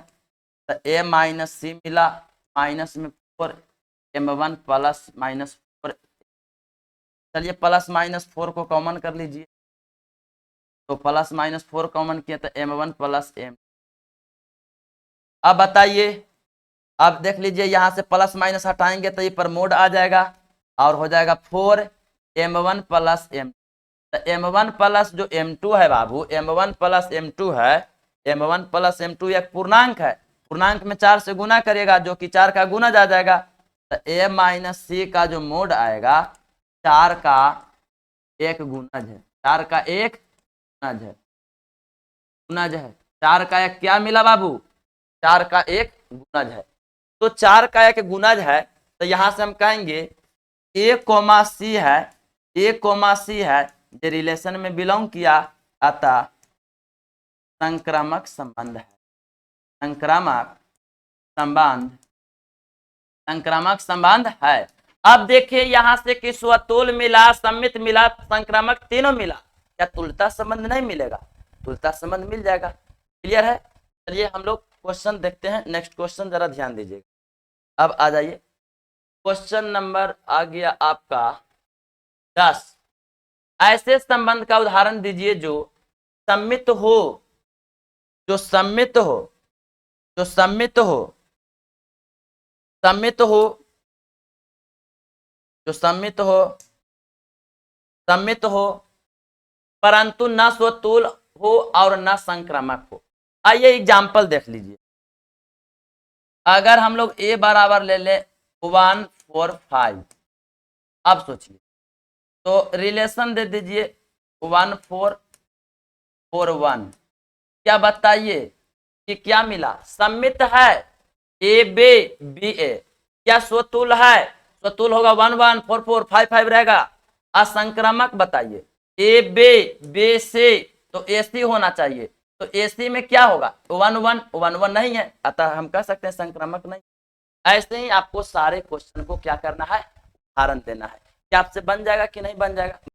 Speaker 1: तो ए माइनस सी मिला, माइनस में 4m1 प्लस माइनस 4। चलिए प्लस माइनस 4 को कॉमन कर लीजिए, तो प्लस माइनस 4 कॉमन किया तो m1 प्लस m। अब बताइए, अब देख लीजिए यहाँ से प्लस माइनस हटाएंगे तो ये पर मोड आ जाएगा और हो जाएगा 4m1 प्लस m। तो m1 प्लस जो m2 है बाबू, m1 प्लस m2 है, m1 प्लस m2 एक पूर्णांक है, पूर्णांक में 4 से गुना करेगा जो कि 4 का गुणज आ जाएगा। तो a माइनस सी का जो मोड आएगा 4 का एक गुणज है, 4 का एक गुणज है, गुणज है 4 का एक क्या मिला बाबू, 4 का एक गुणज है। तो 4 का एक गुणज है तो यहां से हम कहेंगे ए कोमा सी है, ए कोमा सी है जो रिलेशन में बिलोंग किया अतः संक्रामक संबंध है, संक्रामक संबंध, संक्रामक संबंध है। अब देखिए यहां से कि स्वतुल मिला, सम्मित मिला, संक्रामक तीनों मिला, क्या तुलता संबंध नहीं मिलेगा, तुलता संबंध मिल जाएगा। क्लियर है। चलिए हम लोग क्वेश्चन देखते हैं, नेक्स्ट क्वेश्चन जरा ध्यान दीजिएगा। अब आ जाइए क्वेश्चन नंबर आ गया आपका 10। ऐसे संबंध का उदाहरण दीजिए जो सम्मित हो, जो सम्मित हो, जो सम्मित हो, सम्मित हो जो सम्मित हो परंतु न स्वतुल हो और न संक्रामक हो। आइए एग्जाम्पल देख लीजिए। अगर हम लोग ए बराबर ले लें 1 4 5, अब सोचिए तो रिलेशन दे दीजिए 1 4 4 1, क्या बताइए कि क्या मिला? सम्मित है ए बे बी ए, क्या स्वतुल है? स्वतुल होगा 1 1 4 4 5 5 रहेगा। असंक्रामक बताइए ए बे बे से, तो एसी होना चाहिए, तो एसी में क्या होगा? 1 1 1 1 नहीं है, अतः हम कह सकते हैं संक्रामक नहीं। ऐसे ही आपको सारे क्वेश्चन को क्या करना है? उदाहरण देना है। क्या आपसे बन जाएगा कि नहीं बन जाएगा?